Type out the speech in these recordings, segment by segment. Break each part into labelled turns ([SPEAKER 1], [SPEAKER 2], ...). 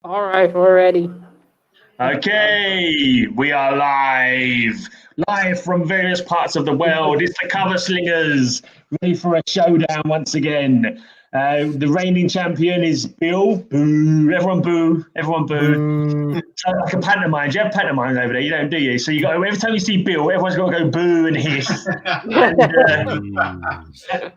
[SPEAKER 1] All right, we're ready.
[SPEAKER 2] Okay, we are live from various parts of the world. It's the Cover Slingers, ready for a showdown once again. The reigning champion is Bill. Boo! Everyone boo! Everyone boo! So like a pantomime. Do you have pantomimes over there? You don't, do you? So you got every time you see Bill, everyone's got to go boo and hiss, and,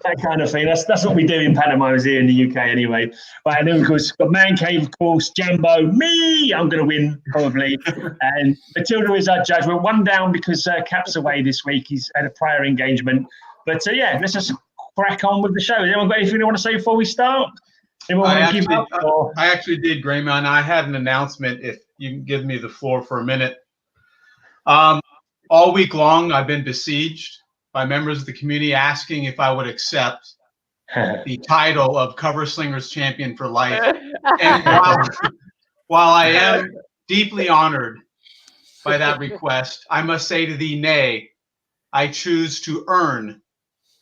[SPEAKER 2] that kind of thing. That's what we do in pantomimes here in the UK, anyway. Right, and then of course got Man Cave, of course, Jambo, me. I'm going to win probably, and Matilda is our judge. We're one down because Cap's away this week. He's had a prior engagement, but yeah, let's just crack on with the show. Has anyone got anything they want to say before we start?
[SPEAKER 3] I actually did, GreyMan. I had an announcement, if you can give me the floor for a minute. All week long, I've been besieged by members of the community asking if I would accept the title of Cover Slingers Champion for Life. And while I am deeply honored by that request, I must say to thee, nay, I choose to earn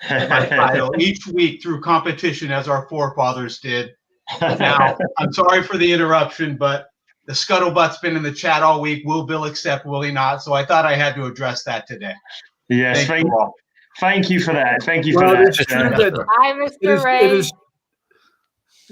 [SPEAKER 3] my title each week through competition, as our forefathers did. Now, I'm sorry for the interruption, but the scuttlebutt's been in the chat all week. Will Bill accept? Will he not? So I thought I had to address that today.
[SPEAKER 2] Yes, thank you for that. Thank you for that.
[SPEAKER 4] It's true that
[SPEAKER 1] Hi, Mr. Ray.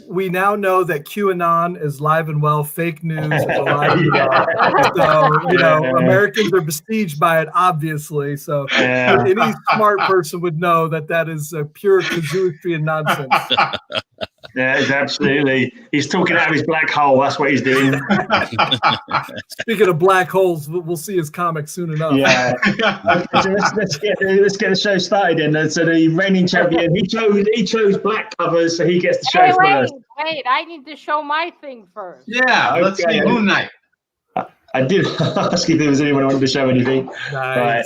[SPEAKER 4] We now know that QAnon is live and well. Fake news is alive and well. So, Americans are besieged by it, obviously. So any smart person would know that is a pure casuistry and nonsense.
[SPEAKER 2] Yeah, absolutely. He's talking out of his black hole. That's what he's doing.
[SPEAKER 4] Speaking of black holes, we'll see his comic soon enough.
[SPEAKER 2] Yeah. Okay, so let's get the show started then. So the reigning champion, he chose black covers, so he gets the show first.
[SPEAKER 1] Wait, I need to show my thing first.
[SPEAKER 3] Yeah, okay. Let's see Moon Knight.
[SPEAKER 2] I did ask if there was anyone who wanted to show anything.
[SPEAKER 4] Nice.
[SPEAKER 2] Right.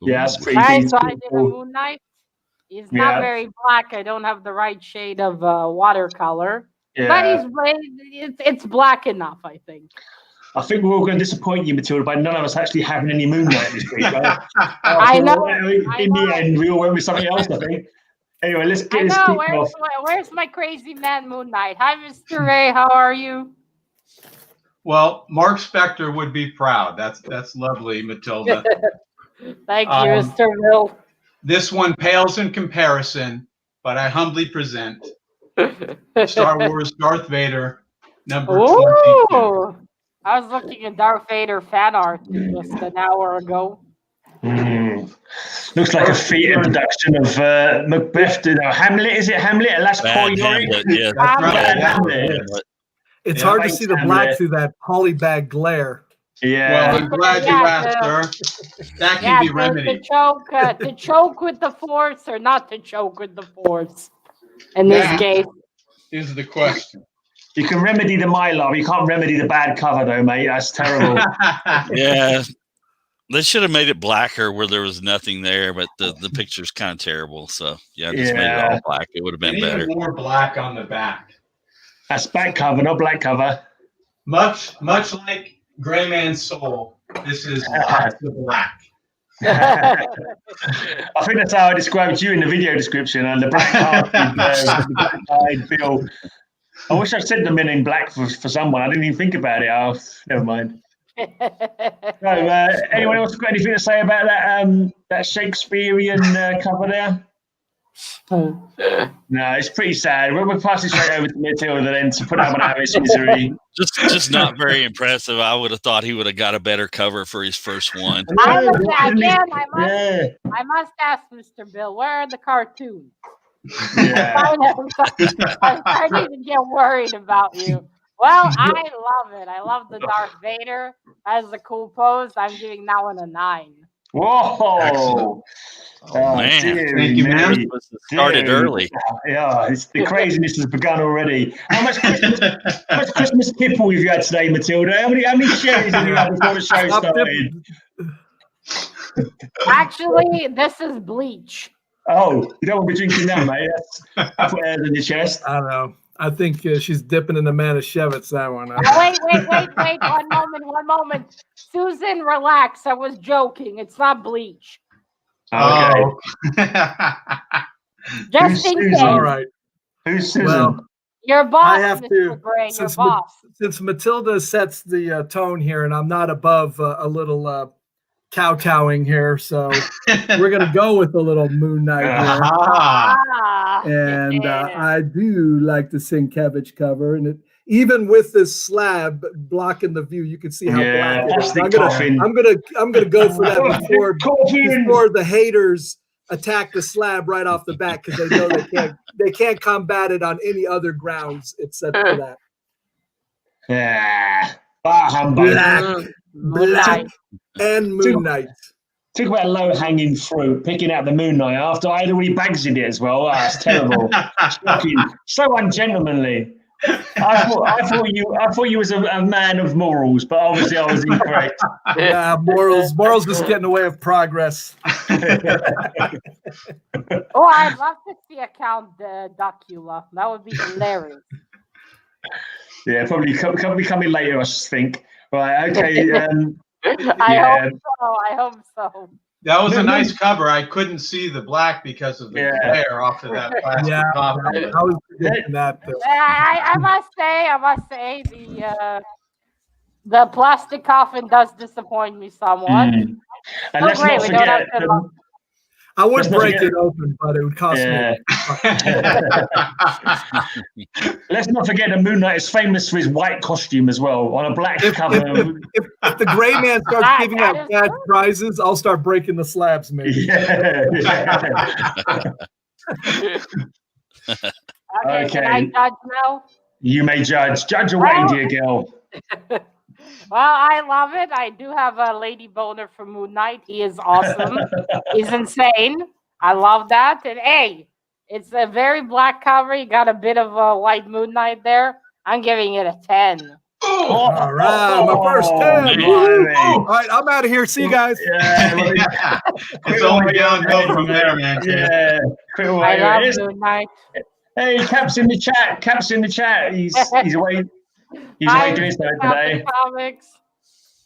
[SPEAKER 2] Yeah, that's pretty
[SPEAKER 1] Right, so I did a Moon Knight. He's not very black. I don't have the right shade of watercolor. Yeah. But it's black enough, I think.
[SPEAKER 2] I think we're all going to disappoint you, Matilda, by none of us actually having any Moon Knight this week. Right?
[SPEAKER 1] I know.
[SPEAKER 2] In the end, we all went with something else, I think. Anyway, let's get this kicked off.
[SPEAKER 1] Where's my crazy man Moon Knight? Hi, Mr. Ray. How are you?
[SPEAKER 3] Well, Mark Spector would be proud. That's lovely, Matilda.
[SPEAKER 1] Thank you, Mr. Bill.
[SPEAKER 3] This one pales in comparison, but I humbly present Star Wars Darth Vader number 22.
[SPEAKER 1] I was looking at Darth Vader fan art just an hour ago.
[SPEAKER 2] Looks like a feat production of Macbeth. Hamlet, is it Hamlet? Alas, poor Yorick?
[SPEAKER 5] Yeah,
[SPEAKER 3] that's right. Hamlet.
[SPEAKER 4] It's hard to see the black through that polybag glare.
[SPEAKER 2] Yeah.
[SPEAKER 3] Well, I'm glad you asked, sir. That can be remedied.
[SPEAKER 1] To choke with the Force or not to choke with the Force in this case.
[SPEAKER 3] Is the question.
[SPEAKER 2] You can remedy the Mylar, you can't remedy the bad cover, though, mate. That's terrible.
[SPEAKER 5] Yeah. They should have made it blacker where there was nothing there, but the picture's kind of terrible. So, just made it all black. It would have been better.
[SPEAKER 3] More black on the back.
[SPEAKER 2] That's back cover, not black cover.
[SPEAKER 3] Much like GreyMan's soul, this is lots of black.
[SPEAKER 2] I think that's how I described you in the video description. And the black-eyed Bill. I wish I said the Men in Black for someone. I didn't even think about it. Oh, never mind. So, anyone else got anything to say about that Shakespearean cover there? No, it's pretty sad. We'll pass it straight over to Matilda then to put up out of his misery.
[SPEAKER 5] Just not very impressive. I would have thought he would have got a better cover for his first one.
[SPEAKER 1] I must ask Mr. Bill, where are the cartoons?
[SPEAKER 2] Yeah.
[SPEAKER 1] I'm starting to get worried about you. Well, I love it. I love the Darth Vader. That's a cool pose. I'm giving that one a 9.
[SPEAKER 2] Whoa!
[SPEAKER 5] Oh, man.
[SPEAKER 3] Thank you, man.
[SPEAKER 5] Started early.
[SPEAKER 2] Yeah, the craziness has begun already. How much Christmas kipple have you had today, Matilda? How many sherries have you had before the show started?
[SPEAKER 1] Actually, this is bleach.
[SPEAKER 2] Oh, you don't want to be drinking that, mate. That's what airs in your chest.
[SPEAKER 4] I don't know. I think she's dipping in the Manischewitz, that one.
[SPEAKER 1] Wait. One moment. Susan, relax. I was joking. It's not bleach.
[SPEAKER 2] Okay.
[SPEAKER 1] Just in case.
[SPEAKER 4] All right.
[SPEAKER 2] Who's Susan?
[SPEAKER 4] Well,
[SPEAKER 1] Your boss,
[SPEAKER 4] I have
[SPEAKER 1] Mr.
[SPEAKER 4] to,
[SPEAKER 1] Gray, your boss.
[SPEAKER 4] since Matilda sets the tone here, and I'm not above a little kowtowing here, so we're gonna go with a little Moon Knight here. And I do like the Sienkiewicz cover, and even with this slab blocking the view, you can see how black it is. I'm gonna go for that before the haters attack the slab right off the bat, because they know they can't combat it on any other grounds except for that.
[SPEAKER 2] Yeah.
[SPEAKER 1] Black
[SPEAKER 4] and Moon Knight.
[SPEAKER 2] Talk about low-hanging fruit, picking out the Moon Knight after I'd already bags in it as well. Oh, that's terrible. Shocking. So ungentlemanly. I thought you was a man of morals, but obviously I was incorrect.
[SPEAKER 4] Yeah, morals just get in the way of progress.
[SPEAKER 1] Oh, I'd love to see a Count Dracula. That would be hilarious.
[SPEAKER 2] Yeah, probably coming later, I think. Right, okay.
[SPEAKER 1] I hope so.
[SPEAKER 3] That was a nice cover. I couldn't see the black because of the glare off of that plastic coffin.
[SPEAKER 4] I was predicting that.
[SPEAKER 1] I must say, the plastic coffin does disappoint me somewhat.
[SPEAKER 2] And let's not forget.
[SPEAKER 4] I would break it open, but it would cost me.
[SPEAKER 2] Let's not forget the Moon Knight is famous for his white costume as well, on a black cover.
[SPEAKER 4] If the GreyMan starts giving out bad prizes, I'll start breaking the slabs, maybe.
[SPEAKER 1] Okay, can I judge now?
[SPEAKER 2] You may judge. Judge away, dear girl.
[SPEAKER 1] Well, I love it. I do have a lady boner for Moon Knight. He is awesome. He's insane. I love that. And hey, it's a very black cover. You got a bit of a white Moon Knight there. I'm giving it a 10.
[SPEAKER 4] All right, my first 10. All right, I'm out of here. See you guys.
[SPEAKER 3] It's only downhill from there, man.
[SPEAKER 2] Yeah.
[SPEAKER 1] I love Moon Knight.
[SPEAKER 2] Hey, Cap's in the chat. Cap's in the chat. He's away. He's away doing something today.
[SPEAKER 1] Comics.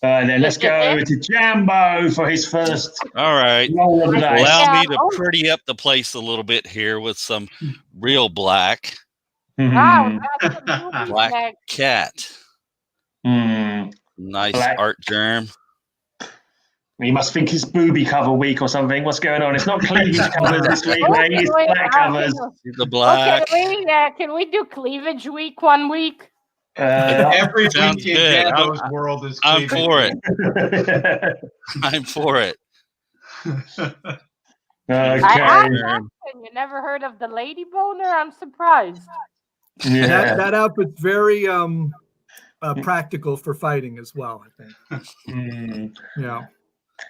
[SPEAKER 2] Then let's go to Jambo for his first.
[SPEAKER 5] All right. Allow me to pretty up the place a little bit here with some real black.
[SPEAKER 1] Wow,
[SPEAKER 5] Black cat. Nice art germ.
[SPEAKER 2] You must think it's booby cover week or something. What's going on? It's not cleavage covers this week, mate. It's black covers.
[SPEAKER 5] The black.
[SPEAKER 1] Can we do cleavage week one week?
[SPEAKER 3] Every week in Jambo's world is cleavage.
[SPEAKER 5] I'm for it. I'm for it.
[SPEAKER 2] Okay.
[SPEAKER 1] You never heard of the lady boner? I'm surprised.
[SPEAKER 2] Yeah.
[SPEAKER 4] That outfit's very practical for fighting as well, I think. Yeah.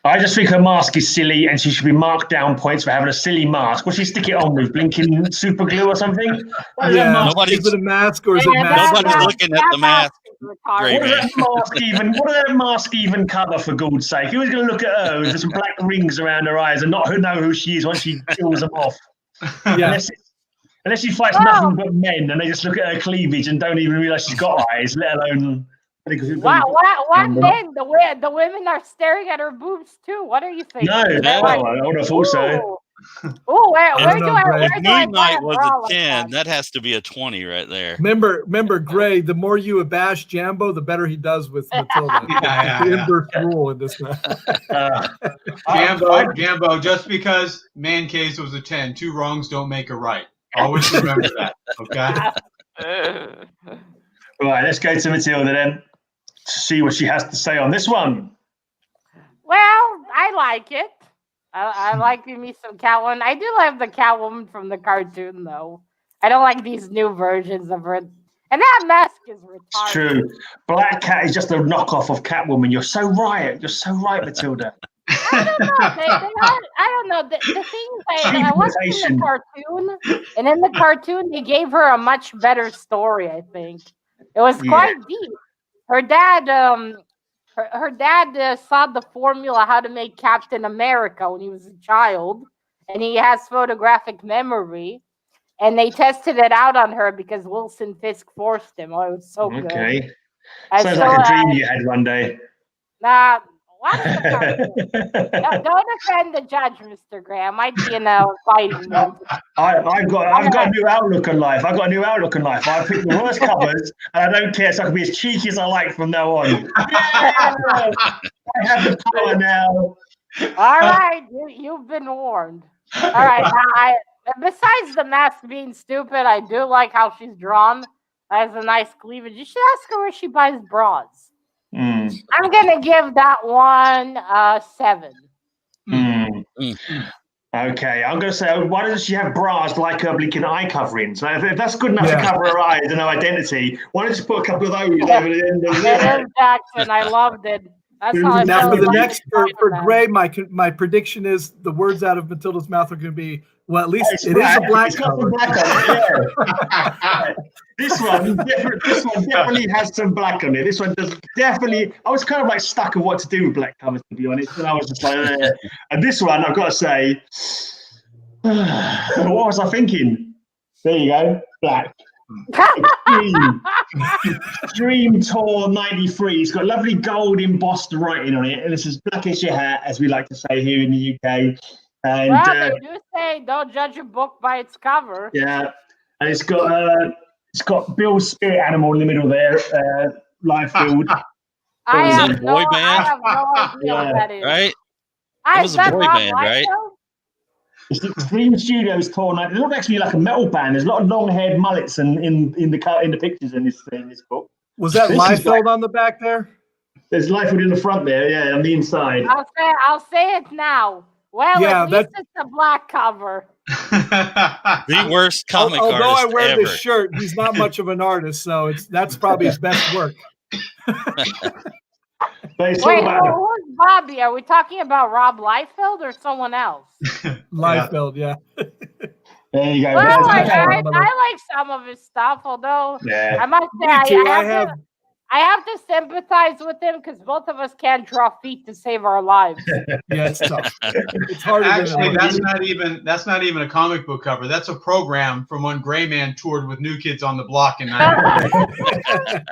[SPEAKER 2] I just think her mask is silly and she should be marked down points for having a silly mask. Will she stick it on with blinking super glue or something?
[SPEAKER 4] Yeah, is it a mask or is it mask?
[SPEAKER 5] Nobody's looking at the mask.
[SPEAKER 2] What does that mask even cover, for God's sake? Who's going to look at her with some black rings around her eyes and not know who she is once she peels them off?
[SPEAKER 4] Yeah.
[SPEAKER 2] Unless she fights nothing but men and they just look at her cleavage and don't even realize she's got eyes, let alone...
[SPEAKER 1] What men? The women are staring at her boobs too. What are you thinking?
[SPEAKER 2] No, I would have thought so.
[SPEAKER 1] Oh, where do I
[SPEAKER 5] Moon Knight was a 10. That has to be a 20 right there.
[SPEAKER 4] Remember, Gray, the more you abash Jambo, the better he does with Matilda. The inverse rule in this match.
[SPEAKER 3] Jambo, just because Man Caves was a 10, two wrongs don't make a right. Always remember that, okay?
[SPEAKER 2] Right, let's go to Matilda then. See what she has to say on this one.
[SPEAKER 1] Well, I like it. I like me some Catwoman. I do like the Catwoman from the cartoon, though. I don't like these new versions of her. And that mask is retarded.
[SPEAKER 2] It's true. Black Cat is just a knockoff of Catwoman. You're so right. You're so right, Matilda.
[SPEAKER 1] I don't know. The thing is, I watched in the cartoon, and in the cartoon, they gave her a much better story, I think. It was quite deep. Her dad, her dad saw the formula how to make Captain America when he was a child, and he has photographic memory. And they tested it out on her because Wilson Fisk forced him. Oh, it was so good.
[SPEAKER 2] Okay. Sounds like a dream you had one day.
[SPEAKER 1] Nah, Watch the cartoon. Don't offend the judge, Mr. Gray. I might be in a fighting mood.
[SPEAKER 2] I've got a new outlook on life. I pick the worst covers, and I don't care. So I can be as cheeky as I like from now on. Yeah! I have the power now.
[SPEAKER 1] All right, you've been warned. All right, now besides the mask being stupid, I do like how she's drawn. Has a nice cleavage. You should ask her where she buys bras. I'm gonna give that one 7.
[SPEAKER 2] Okay, I'm gonna say, why doesn't she have bras like her blinking eye covering? So if that's good enough to cover her eyes and her identity, why don't you put a couple of those over the end of
[SPEAKER 1] it? It is Jackson. I loved it. That's how
[SPEAKER 4] now for the next for Gray, my prediction is the words out of Matilda's mouth are going to be, well, at least it is a black cover.
[SPEAKER 2] This one definitely has some black on it. This one does definitely. I was kind of like stuck on what to do with black covers, to be honest, and I was just like, and this one I've got to say, what was I thinking? There you go, black. Dream Tour 93. It's got lovely gold embossed writing on it, and it's as black as your hat, as we like to say here in the UK. And
[SPEAKER 1] they do say don't judge a book by its cover.
[SPEAKER 2] Yeah, and it's got Bill's spirit animal in the middle there, Liefeld.
[SPEAKER 1] I have no idea what that is.
[SPEAKER 5] Right? That was a boy band, right?
[SPEAKER 2] It's the Extreme Studios Tour 90. It looks actually like a metal band. There's a lot of long-haired mullets in the pictures in this book.
[SPEAKER 4] Was that Liefeld on the back there?
[SPEAKER 2] There's Liefeld in the front there, yeah, on the inside.
[SPEAKER 1] I'll say it now. Well,
[SPEAKER 4] yeah,
[SPEAKER 1] at least it's a black cover.
[SPEAKER 5] The worst comic artist
[SPEAKER 4] Although I wear
[SPEAKER 5] ever.
[SPEAKER 4] this shirt, he's not much of an artist, so that's probably his best work.
[SPEAKER 1] Wait, who's Bobby? Are we talking about Rob Liefeld or someone else?
[SPEAKER 4] Liefeld, yeah.
[SPEAKER 2] There you go.
[SPEAKER 1] Well, I like some of his stuff, although I must say I have to sympathize with him because both of us can't draw feet to save our lives.
[SPEAKER 4] Yeah, it's tough. It's hard.
[SPEAKER 3] Actually, that's not even a comic book cover. That's a program from when GreyMan toured with New Kids on the Block in 1990.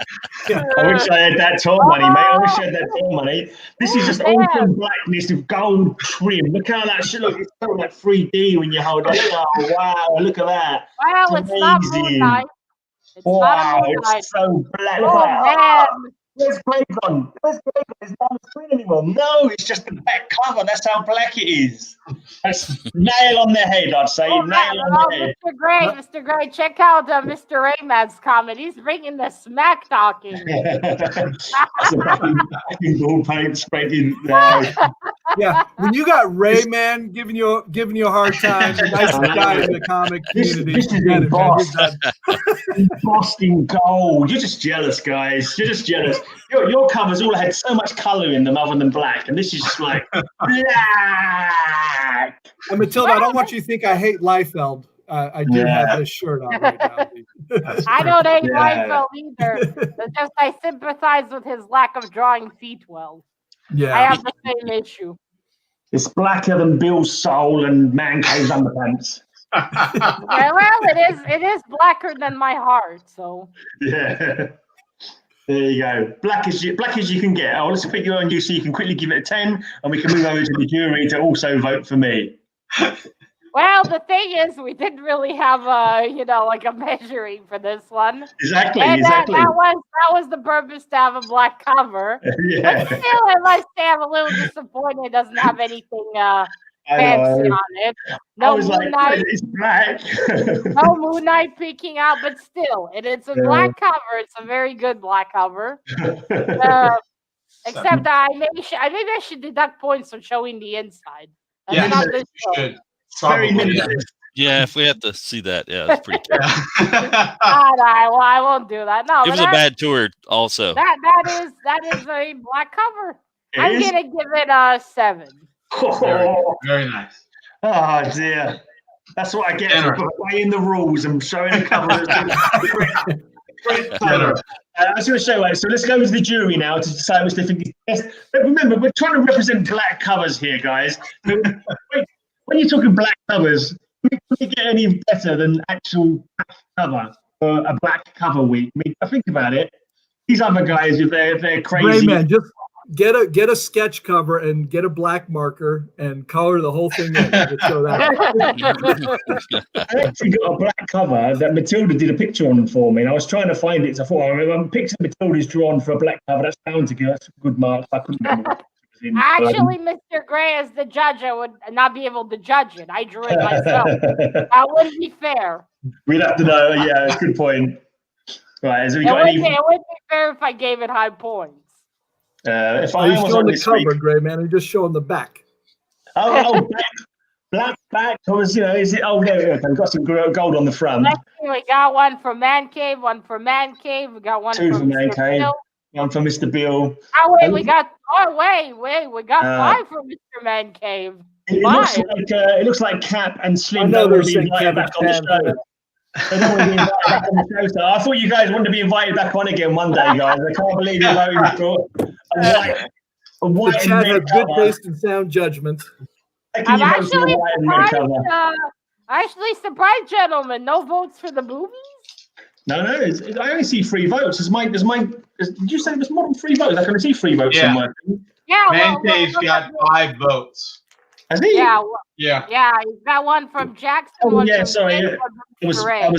[SPEAKER 2] I wish I had that tour money, mate. I wish I had that tour money. This is just open blackness with gold trim. Look how that shit looks. It's so like 3D when you hold it. Oh wow! Look at that.
[SPEAKER 1] Wow, it's not Moonlight.
[SPEAKER 2] Wow, it's so black.
[SPEAKER 1] Oh, man.
[SPEAKER 2] Where's Grey gone? Where's Grey gone? It's not on the screen anymore. No, it's just the back cover. That's how black it is. That's nail on the head, I'd say. Nail on the head.
[SPEAKER 1] Mr. Gray, check out Mr. Rayman's comment. He's bringing the smack talking.
[SPEAKER 2] That's a backing ball paint sprayed in.
[SPEAKER 4] Yeah, when you got Rayman giving you a hard time, the nicest guy in the comic community.
[SPEAKER 2] This is embossed in gold. You're just jealous, guys. You're just jealous. Your covers all had so much colour in them other than black, and this is just like black.
[SPEAKER 4] And Matilda, I don't want you to think I hate Liefeld. I do have this shirt on right now.
[SPEAKER 1] I don't hate Liefeld either. It's just I sympathize with his lack of drawing feet well.
[SPEAKER 4] Yeah,
[SPEAKER 1] I have the same issue.
[SPEAKER 2] It's blacker than Bill's soul and Man Cave's underpants.
[SPEAKER 1] Yeah, well, it is blacker than my heart. So
[SPEAKER 2] yeah. There you go. Black as you can get. Oh, let's put you on you so you can quickly give it a 10, and we can move over to the jury to also vote for me.
[SPEAKER 1] Well, the thing is, we didn't really have a measuring for this one.
[SPEAKER 2] Exactly.
[SPEAKER 1] That was the purpose to have a black cover.
[SPEAKER 2] Yeah.
[SPEAKER 1] But still, I must say, I'm a little disappointed. It doesn't have anything fancy on it. No Moon Knight.
[SPEAKER 2] It's black.
[SPEAKER 1] No Moon Knight peeking out, but still, it's a black cover. It's a very good black cover. Except maybe I should deduct points for showing the inside.
[SPEAKER 3] Yeah, you should.
[SPEAKER 2] Very minimalist.
[SPEAKER 5] Yeah, if we have to see that, it's pretty terrible.
[SPEAKER 1] I won't do that. No,
[SPEAKER 5] it was a bad tour also.
[SPEAKER 1] That is a black cover. I'm gonna give it a 7.
[SPEAKER 3] Very nice.
[SPEAKER 2] Oh dear. That's what I get for playing the rules and showing a cover. Great cover. I was going to show so let's go to the jury now to decide which they think is best. But remember, we're trying to represent black covers here, guys. When you're talking black covers, can you get any better than actual black cover for a black cover week? I mean, I think about it. These other guys with their crazy.
[SPEAKER 4] GreyMan, get a sketch cover and get a black marker and color the whole thing in. So that.
[SPEAKER 2] I actually got a black cover that Matilda did a picture on for me, and I was trying to find it. So I thought, I remember a picture Matilda's drawn for a black cover. That's bound to go. That's a good mark. I couldn't remember what it was in.
[SPEAKER 1] Actually, Mr. Gray, as the judge, I would not be able to judge it. I drew it myself. That wouldn't be fair.
[SPEAKER 2] We'd have to know. Yeah, that's a good point. Right, has we got any?
[SPEAKER 1] It wouldn't be fair if I gave it high points.
[SPEAKER 2] If I
[SPEAKER 4] He's
[SPEAKER 2] was
[SPEAKER 4] showing
[SPEAKER 2] on
[SPEAKER 4] the
[SPEAKER 2] this
[SPEAKER 4] cover,
[SPEAKER 2] week,
[SPEAKER 4] GreyMan. He's just showing the back.
[SPEAKER 2] Black back. Was is it? Oh, there we go. We've got some gold on the front.
[SPEAKER 1] We got one for Man Cave, one for Man Cave. We got one
[SPEAKER 2] Two for Man
[SPEAKER 1] Mr.
[SPEAKER 2] Cave.
[SPEAKER 1] Bill.
[SPEAKER 2] One for Mr. Bill.
[SPEAKER 1] Oh wait, we got. Oh wait, we got 5 for Mr. Man Cave.
[SPEAKER 2] It looks like Cap and Slim don't want to be invited back on the show. They don't want to be invited back on the show. So I thought you guys wanted to be invited back on again one day, guys. I can't believe you're voting for a white
[SPEAKER 4] The
[SPEAKER 2] and
[SPEAKER 4] chat
[SPEAKER 2] red
[SPEAKER 4] has good
[SPEAKER 2] cover.
[SPEAKER 4] taste and sound judgment.
[SPEAKER 1] I'm actually surprised, gentlemen. No votes for the movies?
[SPEAKER 2] No. I only see 3 votes. Did you say there's more than 3 votes? I can see 3 votes somewhere.
[SPEAKER 1] Yeah.
[SPEAKER 3] Man Cave's got 5 votes.
[SPEAKER 2] Has he?
[SPEAKER 1] Yeah.
[SPEAKER 3] Yeah.
[SPEAKER 1] Yeah, he's got one from Jackson.
[SPEAKER 2] Oh,
[SPEAKER 1] one
[SPEAKER 2] yeah,
[SPEAKER 1] from
[SPEAKER 2] sorry.
[SPEAKER 1] Jake, one from Ray.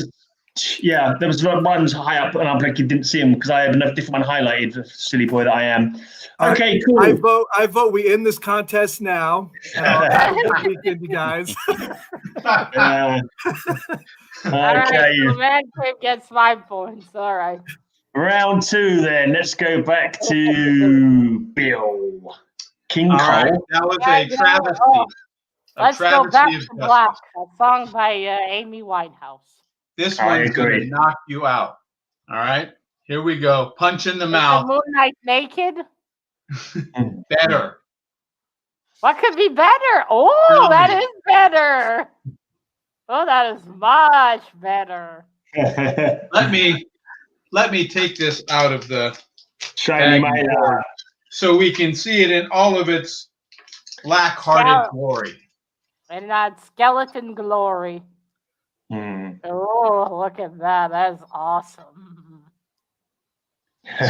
[SPEAKER 2] There was ones high up, and I didn't see them because I had a different one highlighted. Silly boy that I am. Okay, cool.
[SPEAKER 4] I vote. We end this contest now. Have a good weekend, you guys.
[SPEAKER 1] All right, so Man Cave gets 5 points. All right.
[SPEAKER 2] Round 2, then. Let's go back to Bill. King Cole.
[SPEAKER 3] Right. That was a travesty.
[SPEAKER 1] Let's go back to Black, a song by Amy Winehouse.
[SPEAKER 3] This one's going to knock you out. All right, here we go. Punch in the mouth.
[SPEAKER 1] Moonlight Naked.
[SPEAKER 3] Better.
[SPEAKER 1] What could be better? Oh, that is better. Oh, that is much better.
[SPEAKER 3] Let me take this out of the
[SPEAKER 2] shiny board
[SPEAKER 3] so we can see it in all of its black-hearted glory.
[SPEAKER 1] And that skeleton glory. Oh, look at that. That is awesome.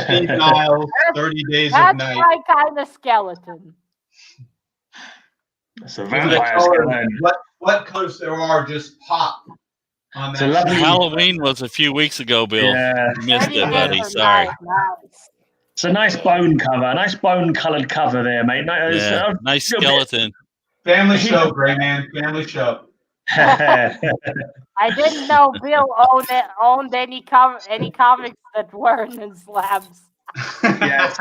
[SPEAKER 3] Steve Niles, 30 Days
[SPEAKER 1] That's
[SPEAKER 3] of Night.
[SPEAKER 1] That's my kind of skeleton.
[SPEAKER 2] It's a vampire skeleton.
[SPEAKER 3] What colors there are just pop on that.
[SPEAKER 5] So Halloween was a few weeks ago, Bill.
[SPEAKER 2] Yeah.
[SPEAKER 5] You missed it, buddy. Sorry.
[SPEAKER 1] Nice.
[SPEAKER 2] It's a nice bone cover. A nice bone-coloured cover there, mate.
[SPEAKER 5] Nice skeleton.
[SPEAKER 3] Family show, GreyMan. Family show.
[SPEAKER 1] I didn't know Bill owned any comics that weren't in slabs.
[SPEAKER 2] Yeah,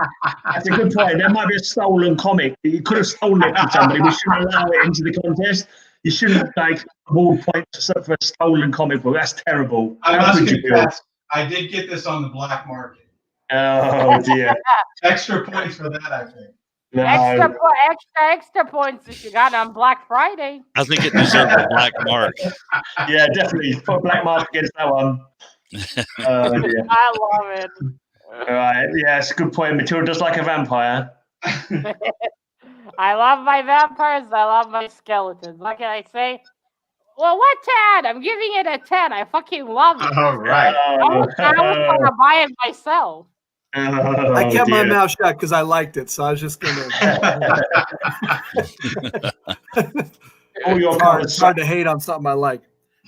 [SPEAKER 2] that's a good point. There might be a stolen comic. You could have stolen it from somebody. We shouldn't allow it into the contest. You shouldn't award points for a stolen comic book. That's terrible.
[SPEAKER 3] I must confess, I did get this on the black market.
[SPEAKER 2] Oh dear.
[SPEAKER 3] Extra points for that, I think.
[SPEAKER 2] No.
[SPEAKER 1] Extra points if you got it on Black Friday.
[SPEAKER 5] I think it deserves a black mark.
[SPEAKER 2] Yeah, definitely. Put a black mark against that one. Oh dear.
[SPEAKER 1] I love it.
[SPEAKER 2] All right. Yeah, it's a good point. Matilda does like a vampire.
[SPEAKER 1] I love my vampires. I love my skeletons. What can I say? Well, what 10? I'm giving it a 10. I fucking love it.
[SPEAKER 3] All right.
[SPEAKER 1] I was going to buy it myself.
[SPEAKER 4] I kept my mouth shut because I liked it, so I was just gonna. It's hard to hate on something I like.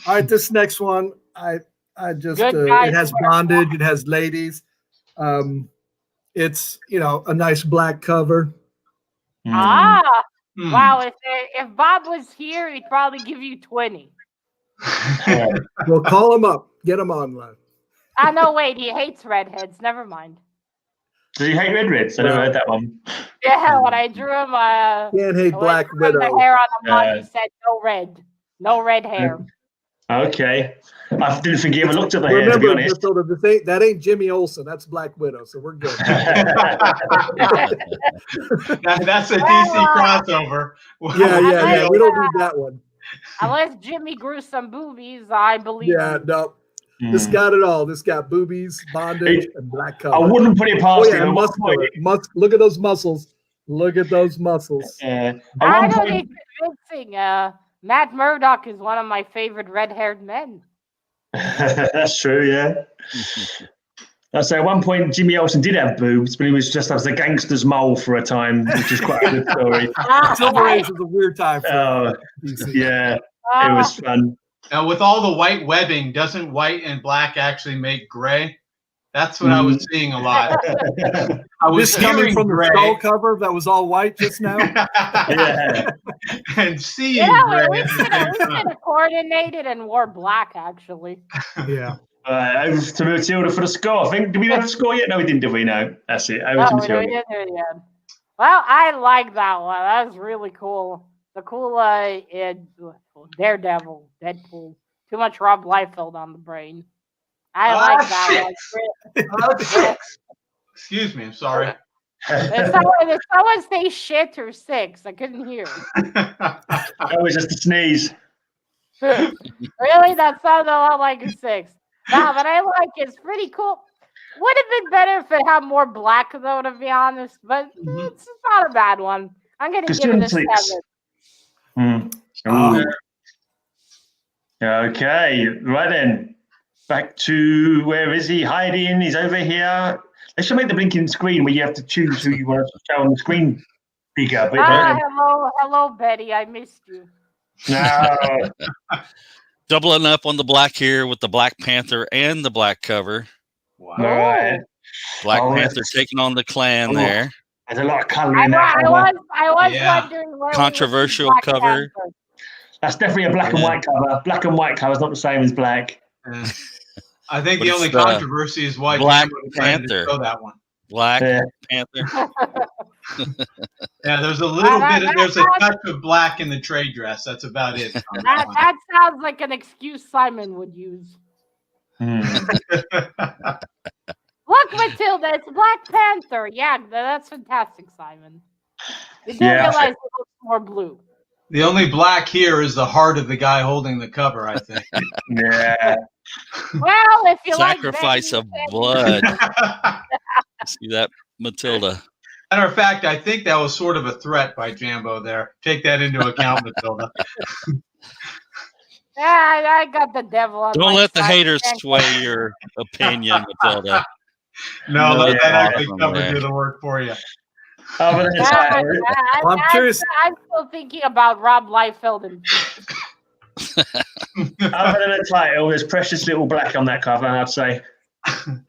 [SPEAKER 4] All right, this next one, I just it has bondage, it has ladies, it's a nice black cover.
[SPEAKER 1] Wow! If Bob was here, he'd probably give you 20.
[SPEAKER 4] Well, call him up, get him online.
[SPEAKER 1] No, wait, he hates redheads. Never mind.
[SPEAKER 2] Do you hate redheads? I never heard that one.
[SPEAKER 1] Yeah, when I drew him,
[SPEAKER 4] can't hate Black Widow.
[SPEAKER 1] The hair on the body said no red hair.
[SPEAKER 2] Okay, I didn't think you ever looked at the hair. To be honest,
[SPEAKER 4] that ain't Jimmy Olsen. That's Black Widow. So we're good.
[SPEAKER 3] That's a DC crossover.
[SPEAKER 4] Yeah. We don't need that one.
[SPEAKER 1] Unless Jimmy grew some boobies, I believe.
[SPEAKER 4] Yeah, no. This got it all. This got boobies, bondage, and black cover.
[SPEAKER 2] I wouldn't put it past him.
[SPEAKER 4] Look at those muscles. Look at those muscles.
[SPEAKER 1] I don't need convincing. Matt Murdock is one of my favorite red-haired men.
[SPEAKER 2] That's true, yeah. I say at one point Jimmy Olsen did have boobs, but he was just as a gangster's mole for a time, which is quite a good story.
[SPEAKER 4] Silver Age was a weird time for DC.
[SPEAKER 2] Yeah, it was fun.
[SPEAKER 3] Now, with all the white webbing, doesn't white and black actually make gray? That's what I was seeing a lot. I was
[SPEAKER 4] coming from the skull cover that was all white just now.
[SPEAKER 3] And seeing gray.
[SPEAKER 1] We should have coordinated and wore black, actually.
[SPEAKER 4] Yeah.
[SPEAKER 2] Over to Matilda for the score. I think, did we have a score yet? No, we didn't, did we? No, that's it. Over to Matilda.
[SPEAKER 1] We didn't yet. Well, I like that one. That was really cool. The cool Daredevil, Deadpool. Too much Rob Liefeld on the brain. I like that one.
[SPEAKER 3] Excuse me, I'm sorry.
[SPEAKER 1] Did someone say shit or 6? I couldn't hear.
[SPEAKER 2] That was just a sneeze.
[SPEAKER 1] Really? That sounded a lot like a 6. No, but I like it. It's pretty cool. Would have been better if it had more black, though, to be honest. But it's not a bad one. I'm going to give it a 7.
[SPEAKER 2] Okay, right then. Back to, where is he hiding? He's over here. They should make the blinking screen where you have to choose who you want to show on the screen bigger. But
[SPEAKER 1] hello, Betty. I missed you.
[SPEAKER 2] No.
[SPEAKER 5] Doubling up on the black here with the Black Panther and the black cover.
[SPEAKER 3] Wow.
[SPEAKER 2] All right.
[SPEAKER 5] Black Panther taking on the Klan there.
[SPEAKER 2] There's a lot of colour in that.
[SPEAKER 1] I was wondering where
[SPEAKER 5] controversial cover.
[SPEAKER 1] Panther.
[SPEAKER 2] That's definitely a black and white cover. Black and white cover is not the same as black.
[SPEAKER 3] I think the only controversy is why
[SPEAKER 5] Black Panther.
[SPEAKER 3] Show that one.
[SPEAKER 5] Black Panther.
[SPEAKER 3] Yeah, there's a little there's a touch of black in the trade dress. That's about it.
[SPEAKER 1] That sounds like an excuse Simon would use. Look, Matilda, it's Black Panther. Yeah, that's fantastic, Simon. You didn't realize it looks more blue.
[SPEAKER 3] The only black here is the heart of the guy holding the cover, I think.
[SPEAKER 2] Yeah.
[SPEAKER 1] Well, if you
[SPEAKER 5] sacrifice of blood. See that, Matilda?
[SPEAKER 3] Matter of fact, I think that was sort of a threat by Jambo there. Take that into account, Matilda.
[SPEAKER 1] Yeah, I got the devil on
[SPEAKER 5] Don't
[SPEAKER 1] my
[SPEAKER 5] let the
[SPEAKER 1] side.
[SPEAKER 5] haters sway your opinion, Matilda.
[SPEAKER 3] No, let that actually cover do the work for you.
[SPEAKER 2] I'm
[SPEAKER 4] curious.
[SPEAKER 1] I'm still thinking about Rob Liefeld and.
[SPEAKER 2] Other than the title, there's precious little black on that cover, I'd say.
[SPEAKER 1] I'm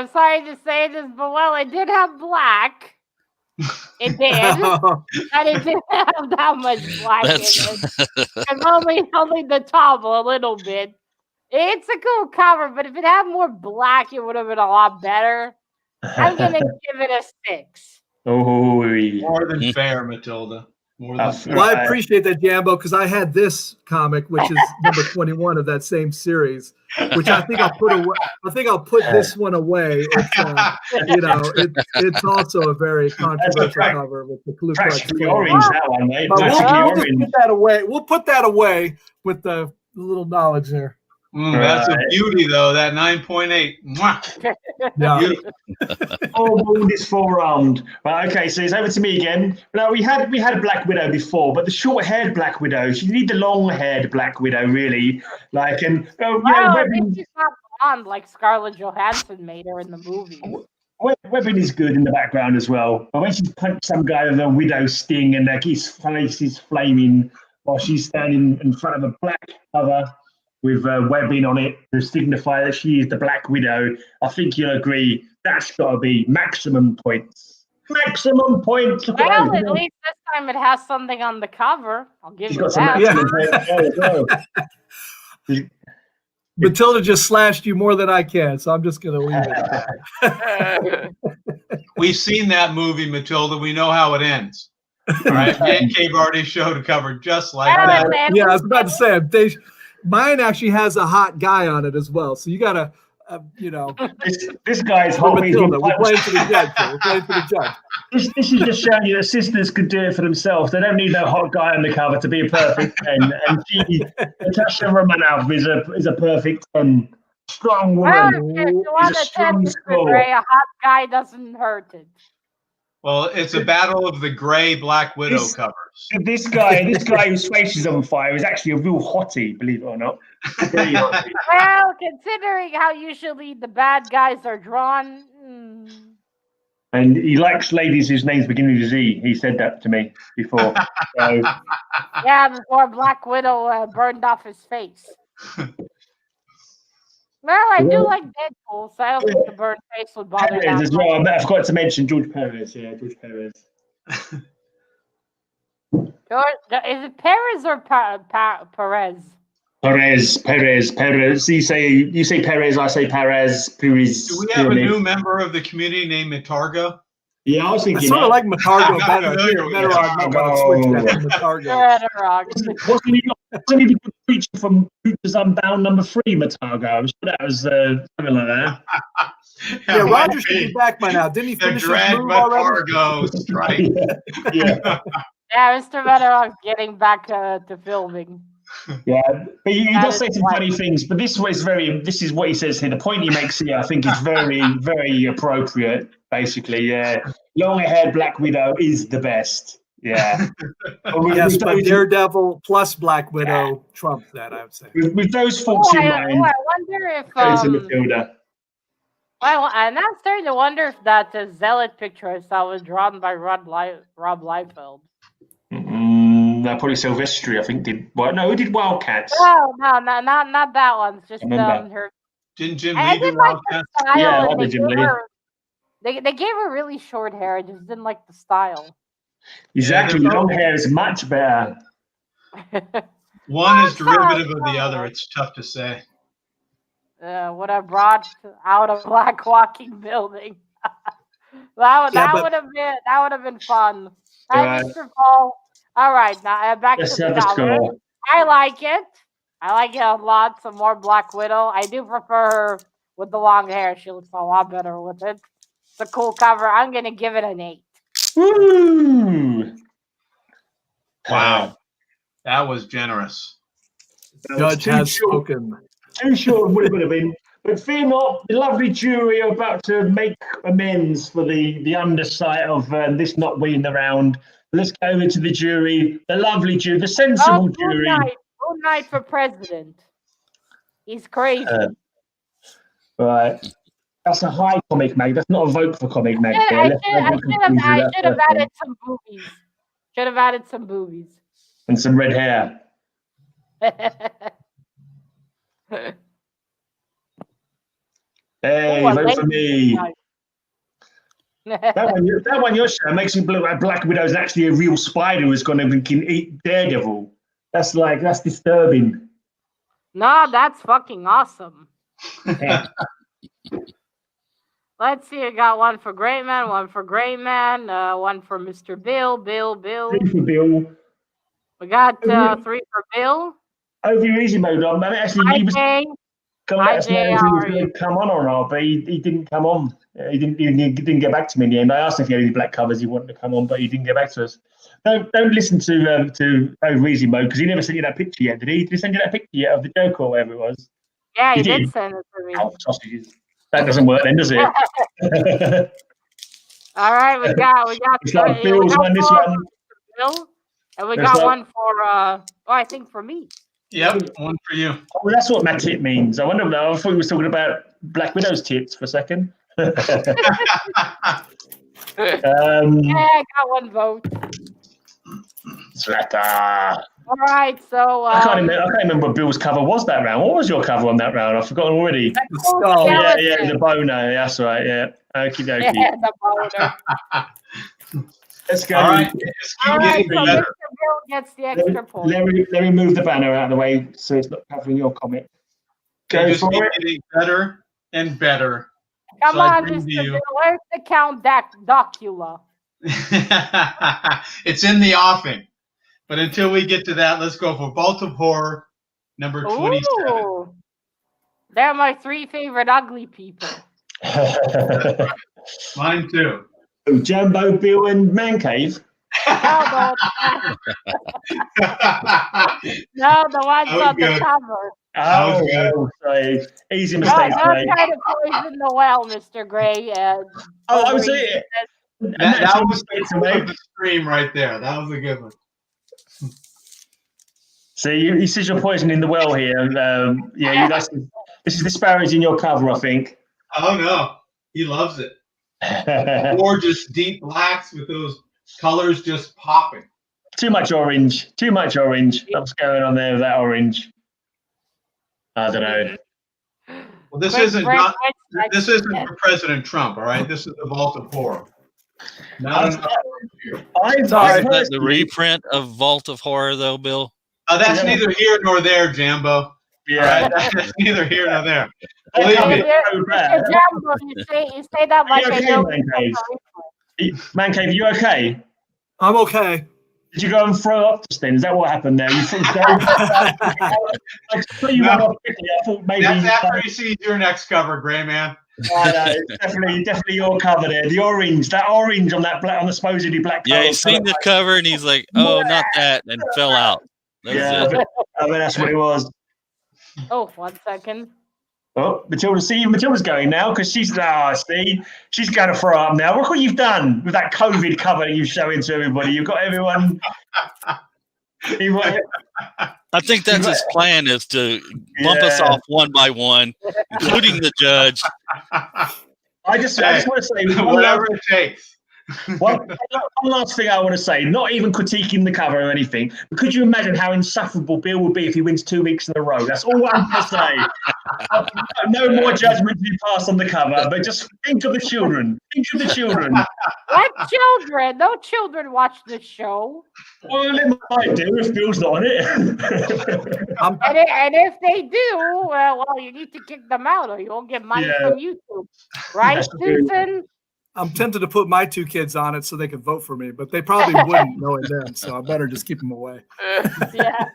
[SPEAKER 1] sorry to say this, but well, it did have black. It did, but it didn't have that much black in it. And only the top a little bit. It's a cool cover, but if it had more black, it would have been a lot better. I'm gonna give it a 6.
[SPEAKER 2] Oh,
[SPEAKER 3] more than fair, Matilda. More than fair.
[SPEAKER 4] Well, I appreciate that, Jambo, because I had this comic, which is number 21 of that same series, which I think I'll put away. I think I'll put this one away. It's, it's also a very controversial cover with the Ku Klux Klan.
[SPEAKER 2] Orange, that one, mate.
[SPEAKER 4] But we'll just put that away. We'll put that away with the little knowledge there.
[SPEAKER 3] That's a beauty, though. That 9.8.
[SPEAKER 4] Yeah.
[SPEAKER 2] Wound is forearmed. Right, okay, so it's over to me again. Now we had a Black Widow before, but the short-haired Black Widow. She need the long-haired Black Widow, really. Like, and
[SPEAKER 1] she's not blonde like Scarlett Johansson made her in the movie.
[SPEAKER 2] Webbing is good in the background as well. But when she punched some guy with a widow sting and his face is flaming while she's standing in front of a black cover with webbing on it to signify that she is the Black Widow, I think you'll agree that's got to be maximum points. Maximum points.
[SPEAKER 1] Well, at least this time it has something on the cover. I'll give you that.
[SPEAKER 4] Matilda just slashed you more than I can, so I'm just going to leave it.
[SPEAKER 3] We've seen that movie, Matilda. We know how it ends. All right? Man Cave already showed a cover just like that.
[SPEAKER 4] Yeah, I was about to say, mine actually has a hot guy on it as well. So you got to,
[SPEAKER 2] This guy's hot.
[SPEAKER 4] We're playing for the judge. We're playing for the judge.
[SPEAKER 2] This is just showing you that sisters could do it for themselves. They don't need no hot guy on the cover to be a perfect 10. And Natasha Romanoff is a perfect 10. Strong
[SPEAKER 1] Well,
[SPEAKER 2] woman.
[SPEAKER 1] if you want a 10, Mr. Gray, a hot guy doesn't hurt it.
[SPEAKER 2] It's a strong score.
[SPEAKER 1] Well, if you want a 10, Mr. Gray, a hot guy doesn't hurt it.
[SPEAKER 2] It's a strong score.
[SPEAKER 1] Well, if you want a 10, Mr. Gray, a hot guy doesn't hurt it.
[SPEAKER 3] Well, it's a battle of the Grey Black Widow covers.
[SPEAKER 2] This guy whose face is on fire is actually a real hottie, believe it or not. Very hottie.
[SPEAKER 1] Well, considering how usually the bad guys are drawn.
[SPEAKER 2] And he likes ladies whose names begin with Z. He said that to me before. So,
[SPEAKER 1] yeah, before Black Widow burned off his face. Well, I do like Deadpool, so I don't think the burnt face would bother
[SPEAKER 2] Perez
[SPEAKER 1] that
[SPEAKER 2] as
[SPEAKER 1] much.
[SPEAKER 2] well. I forgot to mention George Perez. Yeah, George Perez.
[SPEAKER 1] Is it Perez or Perez?
[SPEAKER 2] Perez. You say Perez, I say Perez. Perez.
[SPEAKER 3] Do we have a new member of the community named Matarga?
[SPEAKER 2] Yeah, I was thinking.
[SPEAKER 4] I sort of like Matargo
[SPEAKER 3] I'm
[SPEAKER 4] better.
[SPEAKER 3] familiar with
[SPEAKER 2] Wasn't he the good creature from Creatures Unbound #3, Matargo? I'm sure that was something like that.
[SPEAKER 4] Yeah, Roger should be back by now. Didn't he finish his move already?
[SPEAKER 3] Matargo strike.
[SPEAKER 2] Yeah.
[SPEAKER 1] Yeah, Mr. Meadowrock's getting back to filming.
[SPEAKER 2] Yeah, but he does say some funny things. But this is what he says here. The point he makes here, I think, is very, very appropriate. Basically, yeah, long-haired Black Widow is the best. Yeah.
[SPEAKER 4] Yes, but Daredevil plus Black Widow trumps that, I would say.
[SPEAKER 2] With those folks in mind,
[SPEAKER 1] I wonder if
[SPEAKER 2] go to Matilda.
[SPEAKER 1] Well, and I'm starting to wonder if that Zealot picture I saw was drawn by Rob Liefeld.
[SPEAKER 2] No, probably Silvestri, I think, did. Well, no, who did Wildcats?
[SPEAKER 1] No, not that one. It's just her.
[SPEAKER 3] Didn't Jim Lee do
[SPEAKER 1] like
[SPEAKER 3] Wildcats?
[SPEAKER 2] Yeah, I Jim Lee.
[SPEAKER 1] They gave her really short hair. I just didn't like the style.
[SPEAKER 2] Exactly, long hair is much better.
[SPEAKER 3] One is derivative of the other. It's tough to say.
[SPEAKER 1] Would have brought out a Black Walking building. that would have been fun.
[SPEAKER 2] Right.
[SPEAKER 1] Mr. Paul. All right, now back to the cover. I like it. I like it a lot. Some more Black Widow. I do prefer her with the long hair. She looks a lot better with it. It's a cool cover. I'm gonna give it an 8.
[SPEAKER 2] Woo!
[SPEAKER 3] Wow, that was generous.
[SPEAKER 4] Judge has spoken.
[SPEAKER 2] Too short would have been. But fear not, the lovely jury are about to make amends for the undersight of this not winning the round. Let's go over to the jury, the lovely jury, the sensible jury.
[SPEAKER 1] Good night for president. He's crazy.
[SPEAKER 2] Right. That's a high Comic Mag. That's not a vote for Comic Mag.
[SPEAKER 1] I should have added some boobies. Should have added some boobies.
[SPEAKER 2] And some red hair. Hey, vote for me. that one you're showing makes me believe Black Widow is actually a real spider who's going to eat Daredevil. That's disturbing.
[SPEAKER 1] No, that's fucking awesome. Let's see. I got one for GreyMan, one for GreyMan, one for Mr. Bill.
[SPEAKER 2] 3 for Bill.
[SPEAKER 1] We got 3 for Bill.
[SPEAKER 2] Over easy mode. Actually, come on or not, but he didn't come on. He didn't get back to me in the end. I asked him if he had any black covers he wanted to come on, but he didn't get back to us. Don't listen to Over Easy Mode because he never sent you that picture yet, did he? Did he send you that picture yet of the Joker or whatever it was?
[SPEAKER 1] Yeah, he did send it to me.
[SPEAKER 2] Oh, sausages. That doesn't work then, does it?
[SPEAKER 1] All right, we got.
[SPEAKER 2] It's like Bill's one. This one.
[SPEAKER 1] Bill, and we got one for. I think for me.
[SPEAKER 3] Yep, one for you.
[SPEAKER 2] Well, that's what my tit means. I wonder. I thought he was talking about Black Widow's tits for a second.
[SPEAKER 1] Yeah, I got one vote.
[SPEAKER 2] Zlatan.
[SPEAKER 1] All right, so
[SPEAKER 2] I can't remember what Bill's cover was that round. What was your cover on that round? I've forgotten already. Yeah, the boner. That's right. Yeah. Okie dokie.
[SPEAKER 1] Yeah, the boner.
[SPEAKER 2] Let's go.
[SPEAKER 3] All right, let's keep getting
[SPEAKER 1] so
[SPEAKER 3] better.
[SPEAKER 1] Mr. Bill gets the extra point.
[SPEAKER 2] Let me move the banner out of the way so it's not covering your comic.
[SPEAKER 3] They just keep getting better and better.
[SPEAKER 1] Come on, Mr. Bill. Where's the Count Docula?
[SPEAKER 3] It's in the offing. But until we get to that, let's go for Vault of Horror, number 27.
[SPEAKER 1] Ooh. They're my 3 favorite ugly people.
[SPEAKER 3] Mine too.
[SPEAKER 2] Jambo, Bill, and Man Cave.
[SPEAKER 1] No, the ones on the cover.
[SPEAKER 2] Oh, sorry. Easy mistakes,
[SPEAKER 1] Don't
[SPEAKER 2] mate.
[SPEAKER 1] try to poison the well, Mr. Gray.
[SPEAKER 2] I was it.
[SPEAKER 3] That was the stream right there. That was a good one.
[SPEAKER 2] See, he says you're poisoning the well here. This is disparaging your cover, I think.
[SPEAKER 3] Oh no, he loves it. Gorgeous deep blacks with those colors just popping.
[SPEAKER 2] Too much orange. What's going on there with that orange? I don't know.
[SPEAKER 3] Well, this isn't for President Trump, all right? This is the Vault of Horror.
[SPEAKER 5] Is that the reprint of Vault of Horror, though, Bill?
[SPEAKER 3] That's neither here nor there, Jambo.
[SPEAKER 2] Yeah,
[SPEAKER 3] right? That's neither here nor there. Believe me.
[SPEAKER 1] Jambo, you say that like I know.
[SPEAKER 2] Man Cave, are you okay?
[SPEAKER 4] I'm okay.
[SPEAKER 2] Did you go and throw up just then? Is that what happened there? You thought I thought maybe
[SPEAKER 3] that's after he sees your next cover, GreyMan.
[SPEAKER 2] It's definitely your cover there. The orange, that orange on the supposedly black cover.
[SPEAKER 5] Yeah, he's seen the cover and he's like, "Oh, not that," and fell out.
[SPEAKER 2] I mean, that's what it was.
[SPEAKER 1] Oh, 1 second.
[SPEAKER 2] Oh, Matilda's going now because she's going to throw up now. Look what you've done with that COVID cover you're showing to everybody. You've got everyone.
[SPEAKER 5] I think that's his plan, is to bump us off one by one, including the judge.
[SPEAKER 2] I just want to say
[SPEAKER 3] whatever it takes.
[SPEAKER 2] One last thing I want to say, not even critiquing the cover or anything, but could you imagine how insufferable Bill would be if he wins 2 weeks in a row? That's all I'm going to say. No more judgment to be passed on the cover, but just think of the children.
[SPEAKER 1] What children? No children watch this show.
[SPEAKER 2] Well, it might do if Bill's not on it.
[SPEAKER 1] And if they do, well, you need to kick them out or you won't get money from YouTube. Right, Susan?
[SPEAKER 4] I'm tempted to put my 2 kids on it so they can vote for me, but they probably wouldn't, knowing them. So I better just keep them away.
[SPEAKER 1] Yeah,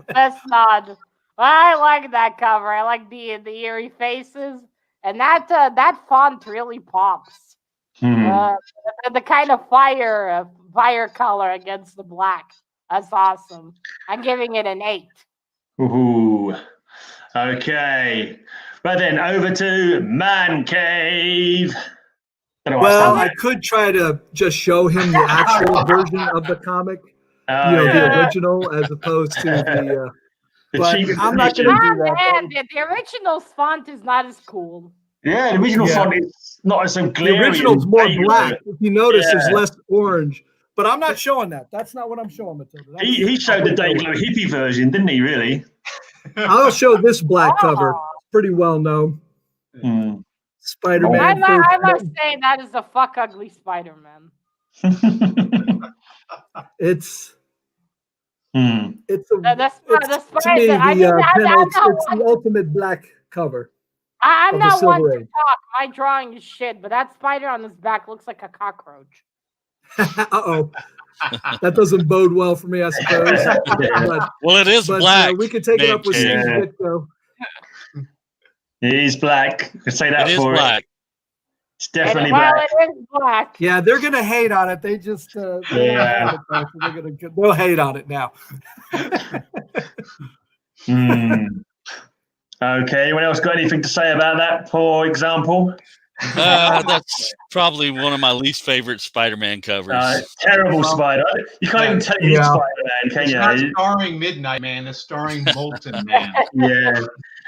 [SPEAKER 1] that's not. Well, I like that cover. I like the eerie faces, and that font really pops. The kind of fire color against the black. That's awesome. I'm giving it an 8.
[SPEAKER 2] Ooh. Okay, but then over to Man Cave.
[SPEAKER 4] Well, I could try to just show him the actual version of the comic, the original, as opposed to the. But I'm not going to do that.
[SPEAKER 1] Man, the original font is not as cool.
[SPEAKER 2] Yeah, the original font is not as glaring.
[SPEAKER 4] The original's more black. If you notice, there's less orange. But I'm not showing that. That's not what I'm showing, Matilda.
[SPEAKER 2] He showed the Dayglow hippie version, didn't he? Really?
[SPEAKER 4] I'll show this black cover. Pretty well known. Spider-Man.
[SPEAKER 1] I must say that is a fuck ugly Spider-Man.
[SPEAKER 4] It's
[SPEAKER 1] the
[SPEAKER 4] ultimate black cover.
[SPEAKER 1] I'm not one to talk. My drawing is shit, but that spider on his back looks like a cockroach.
[SPEAKER 4] Uh-oh. That doesn't bode well for me, I suppose.
[SPEAKER 5] Well, it is black.
[SPEAKER 4] We could take it up with Steve Vick, though.
[SPEAKER 2] It is black. I could say that
[SPEAKER 5] it
[SPEAKER 2] for
[SPEAKER 5] is black.
[SPEAKER 2] It's definitely black.
[SPEAKER 1] It is black.
[SPEAKER 4] Yeah, they're gonna hate on it. They just they'll hate on it now.
[SPEAKER 2] Okay. Anyone else got anything to say about that? For example,
[SPEAKER 5] that's probably one of my least favorite Spider-Man covers.
[SPEAKER 2] Terrible Spider. You can't even tell it's Spider-Man, can you?
[SPEAKER 3] It's not starring Midnight Man. It's starring Molten Man.
[SPEAKER 2] Yeah.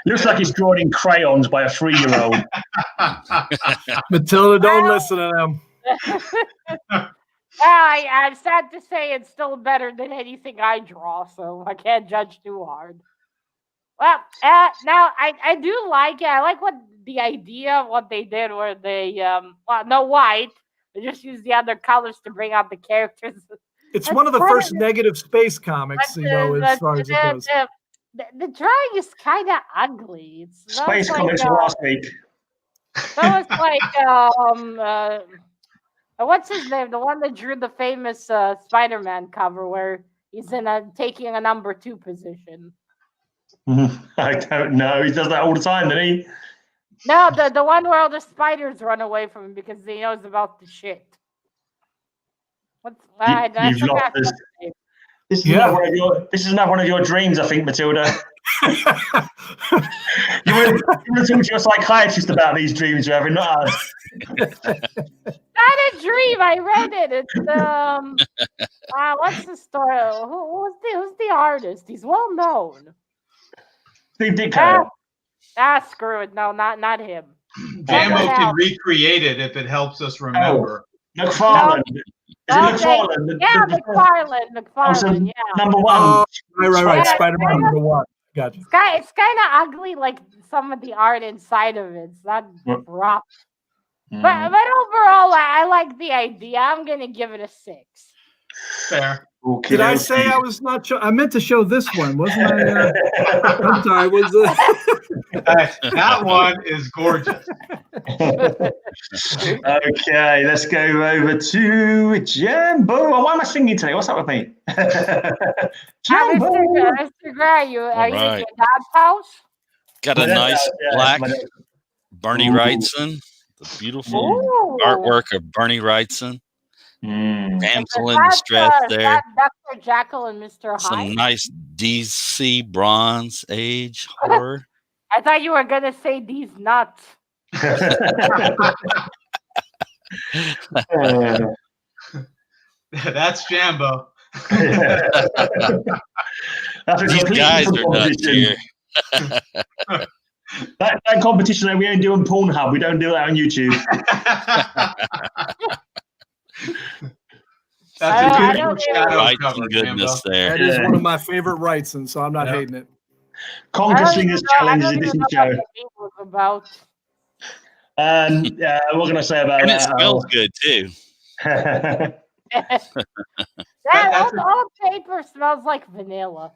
[SPEAKER 2] Looks like it's drawn in crayons by a 3-year-old.
[SPEAKER 4] Matilda, don't listen to them.
[SPEAKER 1] I'm sad to say it's still better than anything I draw, so I can't judge too hard. Well, now I do like it. I like what the idea of what they did, where they no white, they just use the other colors to bring out the characters.
[SPEAKER 4] It's one of the first negative space comics, as far as it goes.
[SPEAKER 1] The drawing is kind of ugly. It's
[SPEAKER 2] Space Comics last week.
[SPEAKER 1] So it's like what's his name? The one that drew the famous Spider-Man cover where he's taking a number 2 position.
[SPEAKER 2] I don't know. He does that all the time, doesn't he?
[SPEAKER 1] No, the one where all the spiders run away from him because he knows about the shit.
[SPEAKER 2] You've lost this. This is not one of your dreams, I think, Matilda. You want to talk to your psychiatrist about these dreams you're having, not us.
[SPEAKER 1] Not a a dream. I read it. It's what's the story? Who's the artist? He's well known.
[SPEAKER 2] Steve Ditko.
[SPEAKER 1] Screw it. No, not him.
[SPEAKER 3] Jambo can recreate it if it helps us remember.
[SPEAKER 2] McFarlane. Is it McFarlane?
[SPEAKER 1] Yeah, McFarlane. Yeah.
[SPEAKER 2] Number one.
[SPEAKER 4] Oh, right. Yeah, Spider-Man number one. Gotcha.
[SPEAKER 1] It's kind of ugly, like some of the art inside of it. It's not rough. But overall, I like the idea. I'm gonna give it a 6.
[SPEAKER 3] Fair.
[SPEAKER 2] Okay,
[SPEAKER 4] Did I say I was not sure? I meant to show this one, wasn't I? I'm sorry.
[SPEAKER 3] That one is gorgeous.
[SPEAKER 2] Okay, let's go over to Jambo. Oh, why am I singing today? What's up with me? Jambo.
[SPEAKER 1] Mr. Gray, are you at your dad's house?
[SPEAKER 5] Got a nice black Bernie Wrightson. The beautiful artwork of Bernie Wrightson. Damsel in distress there.
[SPEAKER 1] Dr. Jekyll and Mr. Hyde.
[SPEAKER 5] Some nice DC Bronze Age horror.
[SPEAKER 1] I thought you were going to say these nuts.
[SPEAKER 3] That's Jambo.
[SPEAKER 5] These guys are nuts here.
[SPEAKER 2] That competition that we only do on Pornhub, we don't do that on YouTube.
[SPEAKER 3] That's a beautiful shadow cover,
[SPEAKER 5] goodness there.
[SPEAKER 4] That is one of my favorite Wrightsons, so I'm not hating it.
[SPEAKER 2] Conquer Slingers Challenge is a different show.
[SPEAKER 1] About.
[SPEAKER 2] What can I say about
[SPEAKER 5] and
[SPEAKER 2] that?
[SPEAKER 5] It smells good too.
[SPEAKER 1] All paper smells like vanilla.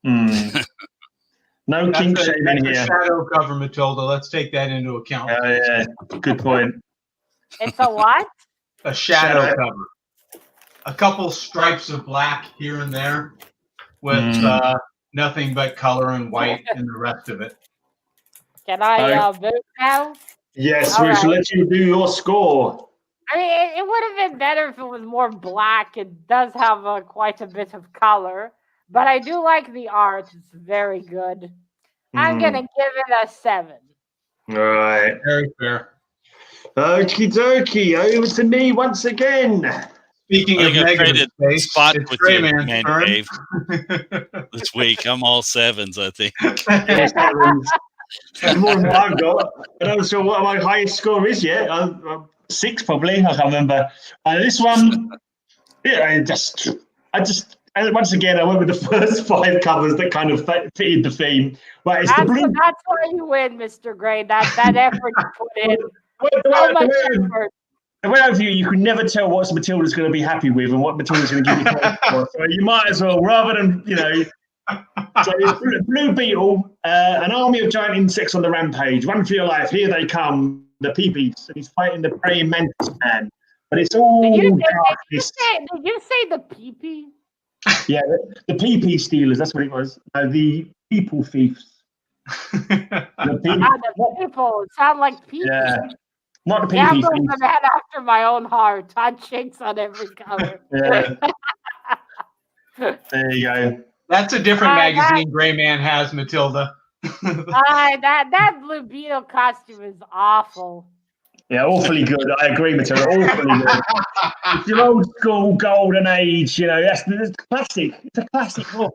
[SPEAKER 2] No kink shame in here.
[SPEAKER 3] Shadow cover, Matilda. Let's take that into account.
[SPEAKER 2] Oh, yeah. Good point.
[SPEAKER 1] It's a what?
[SPEAKER 3] A shadow cover. A couple stripes of black here and there with nothing but color and white and the rest of it.
[SPEAKER 1] Can I vote now?
[SPEAKER 2] Yes, we should let you do your score.
[SPEAKER 1] I mean, it would have been better if it was more black. It does have quite a bit of color. But I do like the art. It's very good. I'm going to give it a 7.
[SPEAKER 2] All right.
[SPEAKER 3] Very fair.
[SPEAKER 2] Okie dokie. Over to me once again.
[SPEAKER 3] Speaking of negative space,
[SPEAKER 5] spot
[SPEAKER 3] it's
[SPEAKER 5] with
[SPEAKER 3] GreyMan's
[SPEAKER 5] man
[SPEAKER 3] turn.
[SPEAKER 5] Dave. This week. I'm all 7s, I think.
[SPEAKER 2] That's more than what I've got. I'm not sure what my highest score is yet. I'm 6 probably. I can't remember. This one, I just once again, I went with the first 5 covers that kind of fitted the theme. Right, it's
[SPEAKER 1] that's why you win, Mr. Gray. That effort you put in. So much effort.
[SPEAKER 2] The way I view it, you can never tell what Matilda's going to be happy with and what Matilda's going to give you credit for. So you might as well, rather than, So it's Blue Beetle, an army of giant insects on the rampage. Run for your life. Here they come, the peepees. And he's fighting the praying mantis man. But it's all darkness.
[SPEAKER 1] Did you say the peepee?
[SPEAKER 2] Yeah, the PP stealers, that's what it was. The people thieves.
[SPEAKER 1] The people sound like people.
[SPEAKER 2] Yeah, not the PP
[SPEAKER 1] I'm
[SPEAKER 2] thieves.
[SPEAKER 1] a man after my own heart. Hot chicks on every cover.
[SPEAKER 2] Yeah. There you go.
[SPEAKER 3] That's a different magazine GreyMan has, Matilda.
[SPEAKER 1] That Blue Beetle costume is awful.
[SPEAKER 2] Yeah, awfully good. I agree, Matilda. Awfully good. It's your old school golden age, that's classic. It's a classic book.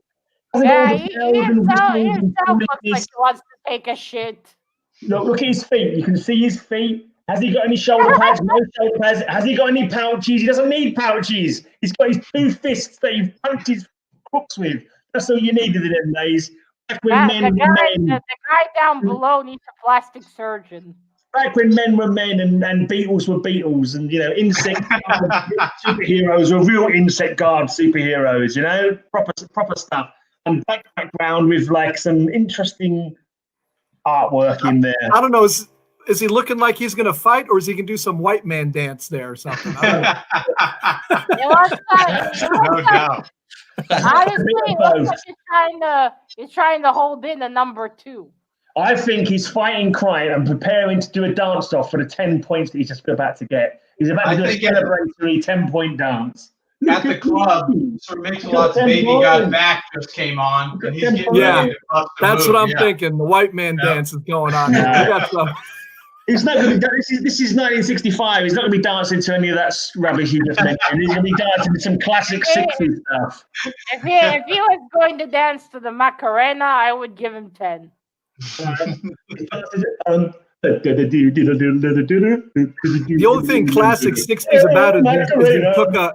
[SPEAKER 1] Yeah, he himself looks like he wants to take a shit.
[SPEAKER 2] Look at his feet. You can see his feet. Has he got any shoulder pads? No shoulder pads. Has he got any pouches? He doesn't need pouches. He's got his 2 fists that he punches crooks with. That's all you needed in them days. Back when men were men.
[SPEAKER 1] The guy down below needs a plastic surgeon.
[SPEAKER 2] Back when men were men and beetles were beetles and, insect superheroes were real insect guard superheroes, proper stuff. And background with some interesting artwork in there.
[SPEAKER 4] I don't know. Is he looking like he's going to fight, or is he going to do some white man dance there or something? I don't know.
[SPEAKER 3] No doubt.
[SPEAKER 1] Honestly, it looks like he's trying to hold in the number 2.
[SPEAKER 2] I think he's fighting crime and preparing to do a dance off for the 10 points that he's just about to get. He's about to do a celebratory 10-point dance.
[SPEAKER 3] At the club, Sir Mix-a-Lot's Baby Got Back just came on. And he's getting ready to bust a
[SPEAKER 4] that's
[SPEAKER 3] move.
[SPEAKER 4] what I'm thinking. The white man dance is going on. We got some.
[SPEAKER 2] He's not going to. This is 1965. He's not going to be dancing to any of that rubbish you just mentioned. He's going to be dancing to some classic 60s stuff.
[SPEAKER 1] If he was going to dance to the Macarena, I would give him 10.
[SPEAKER 4] The only thing classic 60s about it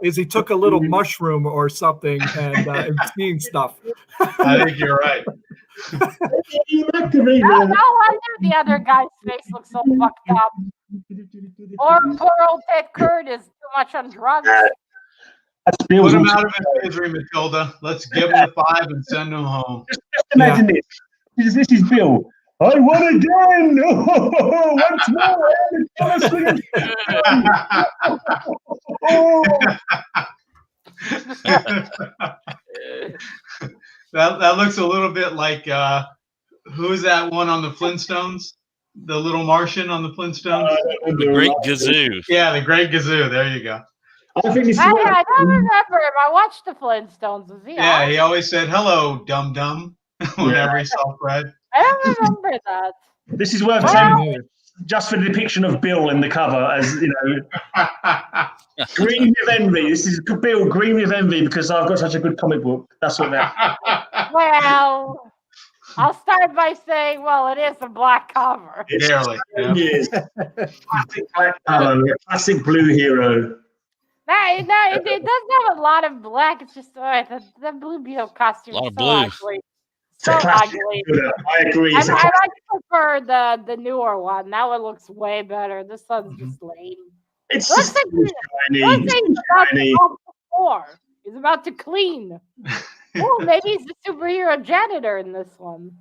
[SPEAKER 4] is he took a little mushroom or something and seen stuff.
[SPEAKER 3] I think you're right.
[SPEAKER 1] No wonder the other guy's face looks so fucked up. Or poor old Ted Kurt is too much on drugs.
[SPEAKER 3] Put him out of his misery, Matilda. Let's give him the 5 and send him home.
[SPEAKER 2] Just imagine this. This is Bill. I won again! Once more!
[SPEAKER 3] That looks a little bit like who's that one on the Flintstones? The little Martian on the Flintstones?
[SPEAKER 5] The Great Gazoo.
[SPEAKER 3] Yeah, the Great Gazoo. There you go.
[SPEAKER 1] I don't remember him. I watched the Flintstones. Was he?
[SPEAKER 3] Yeah, he always said hello, dum dum, whenever he saw Fred.
[SPEAKER 1] I don't remember that.
[SPEAKER 2] This is worth saying just for the depiction of Bill in the cover, as you know, green with envy. This is Bill green with envy because I've got such a good comic book. That's what that.
[SPEAKER 1] Well, I'll start by saying, well, it is a black cover.
[SPEAKER 3] Barely.
[SPEAKER 2] Yes. Classic black cover, classic blue hero.
[SPEAKER 1] No, it doesn't have a lot of black. It's just the Blue Beetle costume.
[SPEAKER 5] A lot of
[SPEAKER 1] so
[SPEAKER 5] blue.
[SPEAKER 1] Ugly. So ugly.
[SPEAKER 2] I agree.
[SPEAKER 1] I like prefer the newer one. That one looks way better. This one's just lame.
[SPEAKER 2] It's
[SPEAKER 1] looks
[SPEAKER 2] just
[SPEAKER 1] like
[SPEAKER 2] shiny.
[SPEAKER 1] He's about to clean. Oh, maybe he's the superhero janitor in this one.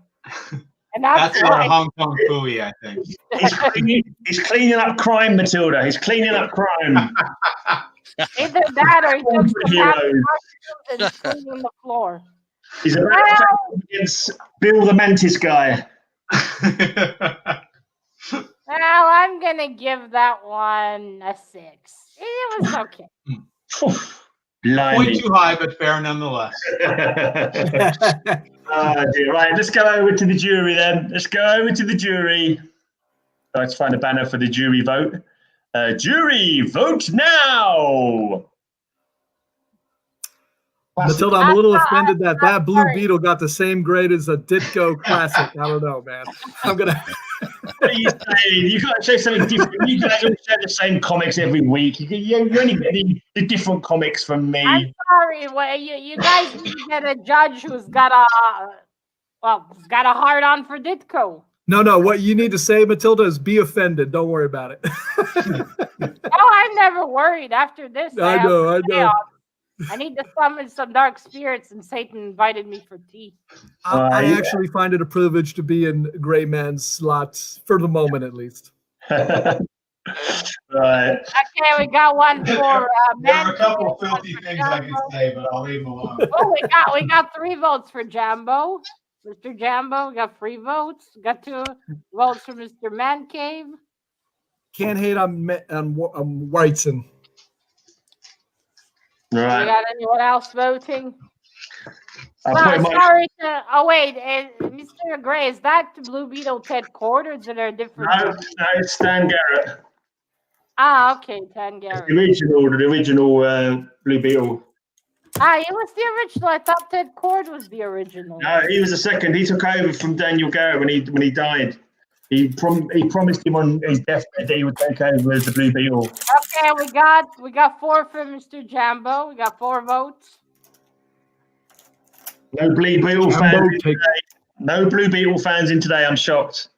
[SPEAKER 1] And
[SPEAKER 3] that's for Hong Kong Phooey, I think.
[SPEAKER 2] He's cleaning up crime, Matilda. He's cleaning up crime.
[SPEAKER 1] Either that or he took the and he's cleaning the floor.
[SPEAKER 2] He's about to take against Bill the Mantis guy.
[SPEAKER 1] Well, I'm going to give that one a 6. It was okay.
[SPEAKER 3] Point too high, but fair nonetheless.
[SPEAKER 2] Oh, dear. Right, let's go over to the jury then. Let's go over to the jury. Let's find a banner for the jury vote. Jury, vote now!
[SPEAKER 4] Matilda, I'm a little offended that Blue Beetle got the same grade as a Ditko Classic. I don't know, man. I'm gonna.
[SPEAKER 2] What are you saying? You got to show something different. You guys all share the same comics every week. You only get the different comics from me.
[SPEAKER 1] I'm sorry. Well, you guys need to get a judge who's got a hard on for Ditko.
[SPEAKER 4] No. What you need to say, Matilda, is be offended. Don't worry about it.
[SPEAKER 1] Oh, I'm never worried. After this,
[SPEAKER 4] I know.
[SPEAKER 1] I need to summon some dark spirits, and Satan invited me for tea.
[SPEAKER 4] I actually find it a privilege to be in GreyMan's slots for the moment, at least.
[SPEAKER 2] Right.
[SPEAKER 1] Okay, we got one for
[SPEAKER 3] there are a couple of filthy things I can say, but I'll leave them alone.
[SPEAKER 1] Oh, we got 3 votes for Jambo. Mr. Jambo, we got 3 votes. We got 2 votes for Mr. Man Cave.
[SPEAKER 4] Can't hate on Whiteson.
[SPEAKER 2] Right.
[SPEAKER 1] We got anyone else voting?
[SPEAKER 2] Sorry.
[SPEAKER 1] Wait, Mr. Gray, is that Blue Beetle Ted Cord, or is it a different?
[SPEAKER 2] No, it's Stan Garrett.
[SPEAKER 1] Ah, okay, Stan Garrett.
[SPEAKER 2] The original Blue Beetle.
[SPEAKER 1] Ah, he was the original. I thought Ted Cord was the original.
[SPEAKER 2] No, he was the second. He took over from Daniel Garrett when he died. He promised him on his deathbed that he would take over as the Blue Beetle.
[SPEAKER 1] Okay, we got 4 for Mr. Jambo. We got 4 votes.
[SPEAKER 2] No Blue Beetle fans in today. No Blue Beetle fans in today. I'm shocked.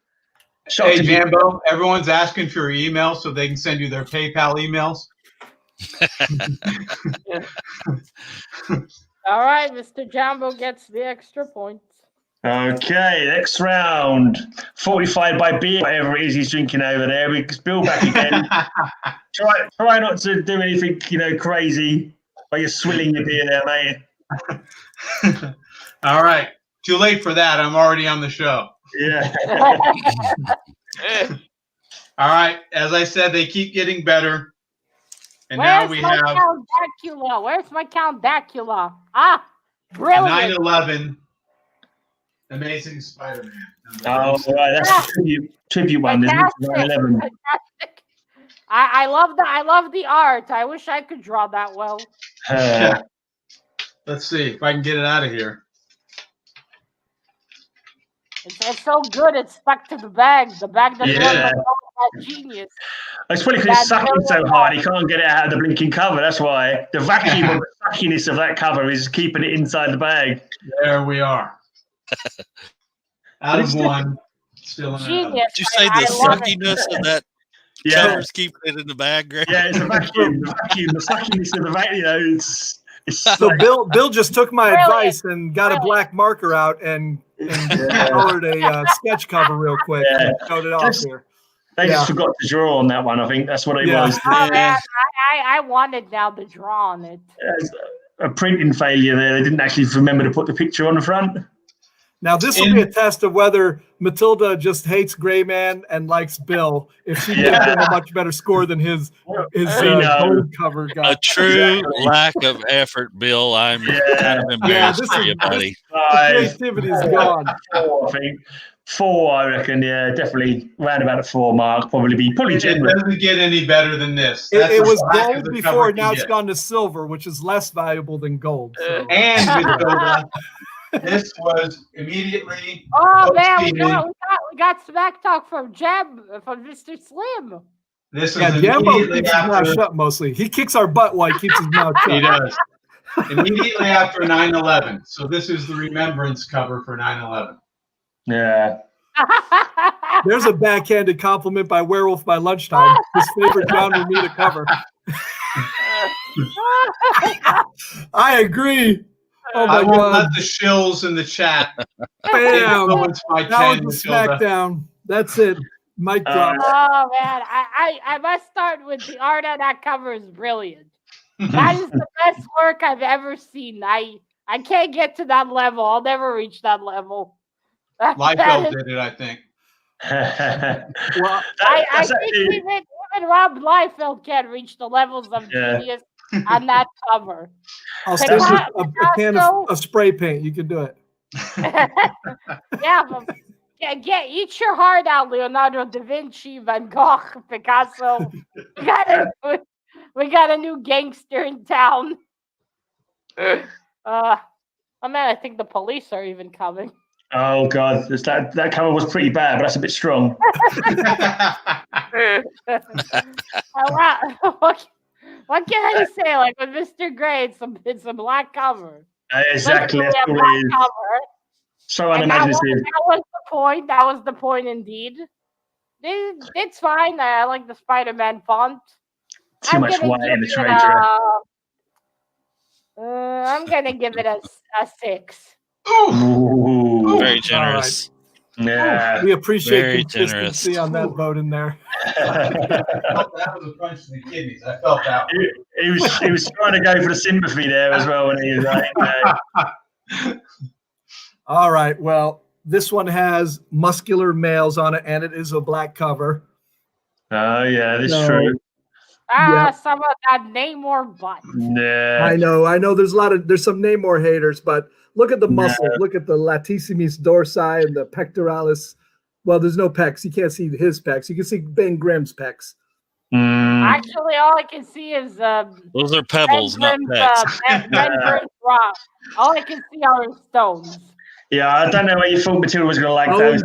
[SPEAKER 3] Hey, Jambo, everyone's asking for your email so they can send you their PayPal emails.
[SPEAKER 1] All right, Mr. Jambo gets the extra points.
[SPEAKER 2] Okay, next round. 45 by beer, whatever it is he's drinking over there. We Bill back again. try not to do anything, crazy while you're swilling your beer there, mate.
[SPEAKER 3] All right. Too late for that. I'm already on the show.
[SPEAKER 2] Yeah.
[SPEAKER 3] All right. As I said, they keep getting better. And
[SPEAKER 1] Where's
[SPEAKER 3] now we
[SPEAKER 1] my
[SPEAKER 3] have
[SPEAKER 1] Count Dacula? Where's my Count Dacula? Ah, brilliant.
[SPEAKER 3] 9/11. Amazing Spider-Man.
[SPEAKER 2] Oh, right, that's the tribute one, isn't it? 11.
[SPEAKER 1] Fantastic. I love the art. I wish I could draw that well.
[SPEAKER 3] Let's see if I can get it out of here.
[SPEAKER 1] It's so good. It's stuck to the bag. The bag doesn't look like that genius.
[SPEAKER 2] It's probably because it's sucking so hard, he can't get it out of the blinking cover. That's why the vacuum of the suckiness of that cover is keeping it inside the bag.
[SPEAKER 3] There we are. Out of one, still in another.
[SPEAKER 1] Genius.
[SPEAKER 5] Did you say the suckiness of that cover's keeping it in the bag, Greg?
[SPEAKER 2] Yeah, it's a vacuum. The suckiness of the vacuum.
[SPEAKER 4] So Bill just took my advice and got a black marker out and colored a sketch cover real quick and showed it off here.
[SPEAKER 2] They just forgot to draw on that one. I think that's what it was.
[SPEAKER 1] Oh, man, I wanted now to draw on it.
[SPEAKER 2] A printing failure there. They didn't actually remember to put the picture on the front.
[SPEAKER 4] Now, this will be a test of whether Matilda just hates GreyMan and likes Bill. If she gives him a much better score than his gold cover guy.
[SPEAKER 5] A true lack of effort, Bill. I'm kind of embarrassed for you, buddy.
[SPEAKER 4] Creativity is gone.
[SPEAKER 2] 4, I think. 4, I reckon. Yeah, definitely round about the 4 mark. Probably generous.
[SPEAKER 3] It doesn't get any better than this.
[SPEAKER 4] It was gold before. Now it's gone to silver, which is less valuable than gold. So.
[SPEAKER 3] And Matilda. This was immediately.
[SPEAKER 1] Oh man, we got smack talk from Mr. Slim.
[SPEAKER 3] This is
[SPEAKER 4] Jambo
[SPEAKER 3] immediately
[SPEAKER 4] keeps his mouth shut mostly. He kicks our butt while he keeps his mouth shut.
[SPEAKER 3] He does. Immediately after 9/11. So this is the remembrance cover for 9/11.
[SPEAKER 2] Yeah.
[SPEAKER 4] There's a backhanded compliment by Werewolf by Lunchtime. His favorite genre media cover. I agree. Oh my God!
[SPEAKER 3] Let the shills in the chat.
[SPEAKER 4] Bam! That was the SmackDown. That's it. Mic drop.
[SPEAKER 1] Oh man, I must start with the art on that cover is brilliant. That is the best work I've ever seen. I can't get to that level. I'll never reach that level.
[SPEAKER 3] Liefeld did it, I think.
[SPEAKER 1] Well, I think even Rob Liefeld can't reach the levels of genius on that cover.
[SPEAKER 4] I'll send you a can of spray paint. You can do it.
[SPEAKER 1] Eat your heart out, Leonardo da Vinci, Van Gogh, Picasso. We got a new gangster in town. I think the police are even coming.
[SPEAKER 2] Oh God, that cover was pretty bad, but that's a bit strong.
[SPEAKER 1] What can I say? Like with Mr. Gray, it's a black cover.
[SPEAKER 2] Exactly. That's
[SPEAKER 1] a black cover.
[SPEAKER 2] So unimaginative.
[SPEAKER 1] That was the point indeed. It's fine. I like the Spider-Man font.
[SPEAKER 2] Too much white in the treasure.
[SPEAKER 1] I'm gonna give it a 6.
[SPEAKER 5] Ooh. Very generous.
[SPEAKER 2] Right. Yeah,
[SPEAKER 4] we appreciate consistency on that vote in there.
[SPEAKER 3] That was a punch to the kidneys. I felt that one.
[SPEAKER 2] He was trying to go for the sympathy there as well when he was like,
[SPEAKER 4] All right. Well, this one has muscular males on it, and it is a black cover.
[SPEAKER 2] Oh yeah, this is true.
[SPEAKER 1] Some of that Namor butt.
[SPEAKER 2] Yeah.
[SPEAKER 4] I know. There's some Namor haters, but look at the muscle. Look at the latissimus dorsi and the pectoralis. Well, there's no pecs. You can't see his pecs. You can see Ben Grimm's pecs.
[SPEAKER 1] Actually, all I can see is
[SPEAKER 5] those are pebbles, not pecs.
[SPEAKER 1] Ben Grimm's rock. All I can see are stones.
[SPEAKER 2] Yeah, I don't know where you thought Matilda was going to like those.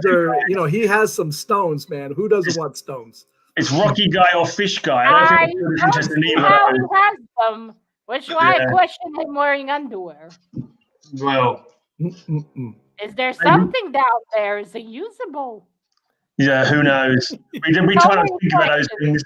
[SPEAKER 4] He has some stones, man. Who doesn't want stones?
[SPEAKER 2] It's Rocky Guy or Fish Guy. I don't think it's interested in either.
[SPEAKER 1] He has them, which is why I question him wearing underwear.
[SPEAKER 2] Well,
[SPEAKER 1] is there something down there? Is it usable?
[SPEAKER 2] Yeah, who knows? We try to think about those things.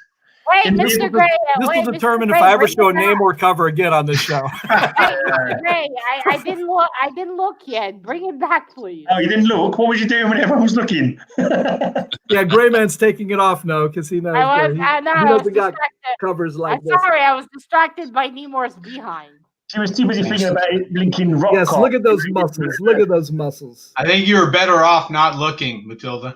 [SPEAKER 1] Wait, Mr. Gray.
[SPEAKER 4] This will determine if I ever show a Namor cover again on this show.
[SPEAKER 1] Mr. Gray, I didn't look yet. Bring it back, please.
[SPEAKER 2] Oh, you didn't look? What was you doing when everyone was looking?
[SPEAKER 4] Yeah, GreyMan's taking it off now because he knows he doesn't got covers like this.
[SPEAKER 1] Sorry, I was distracted by Namor's behind.
[SPEAKER 2] She was too busy thinking about blinking rock.
[SPEAKER 4] Yes, look at those muscles. Look at those muscles.
[SPEAKER 3] I think you were better off not looking, Matilda.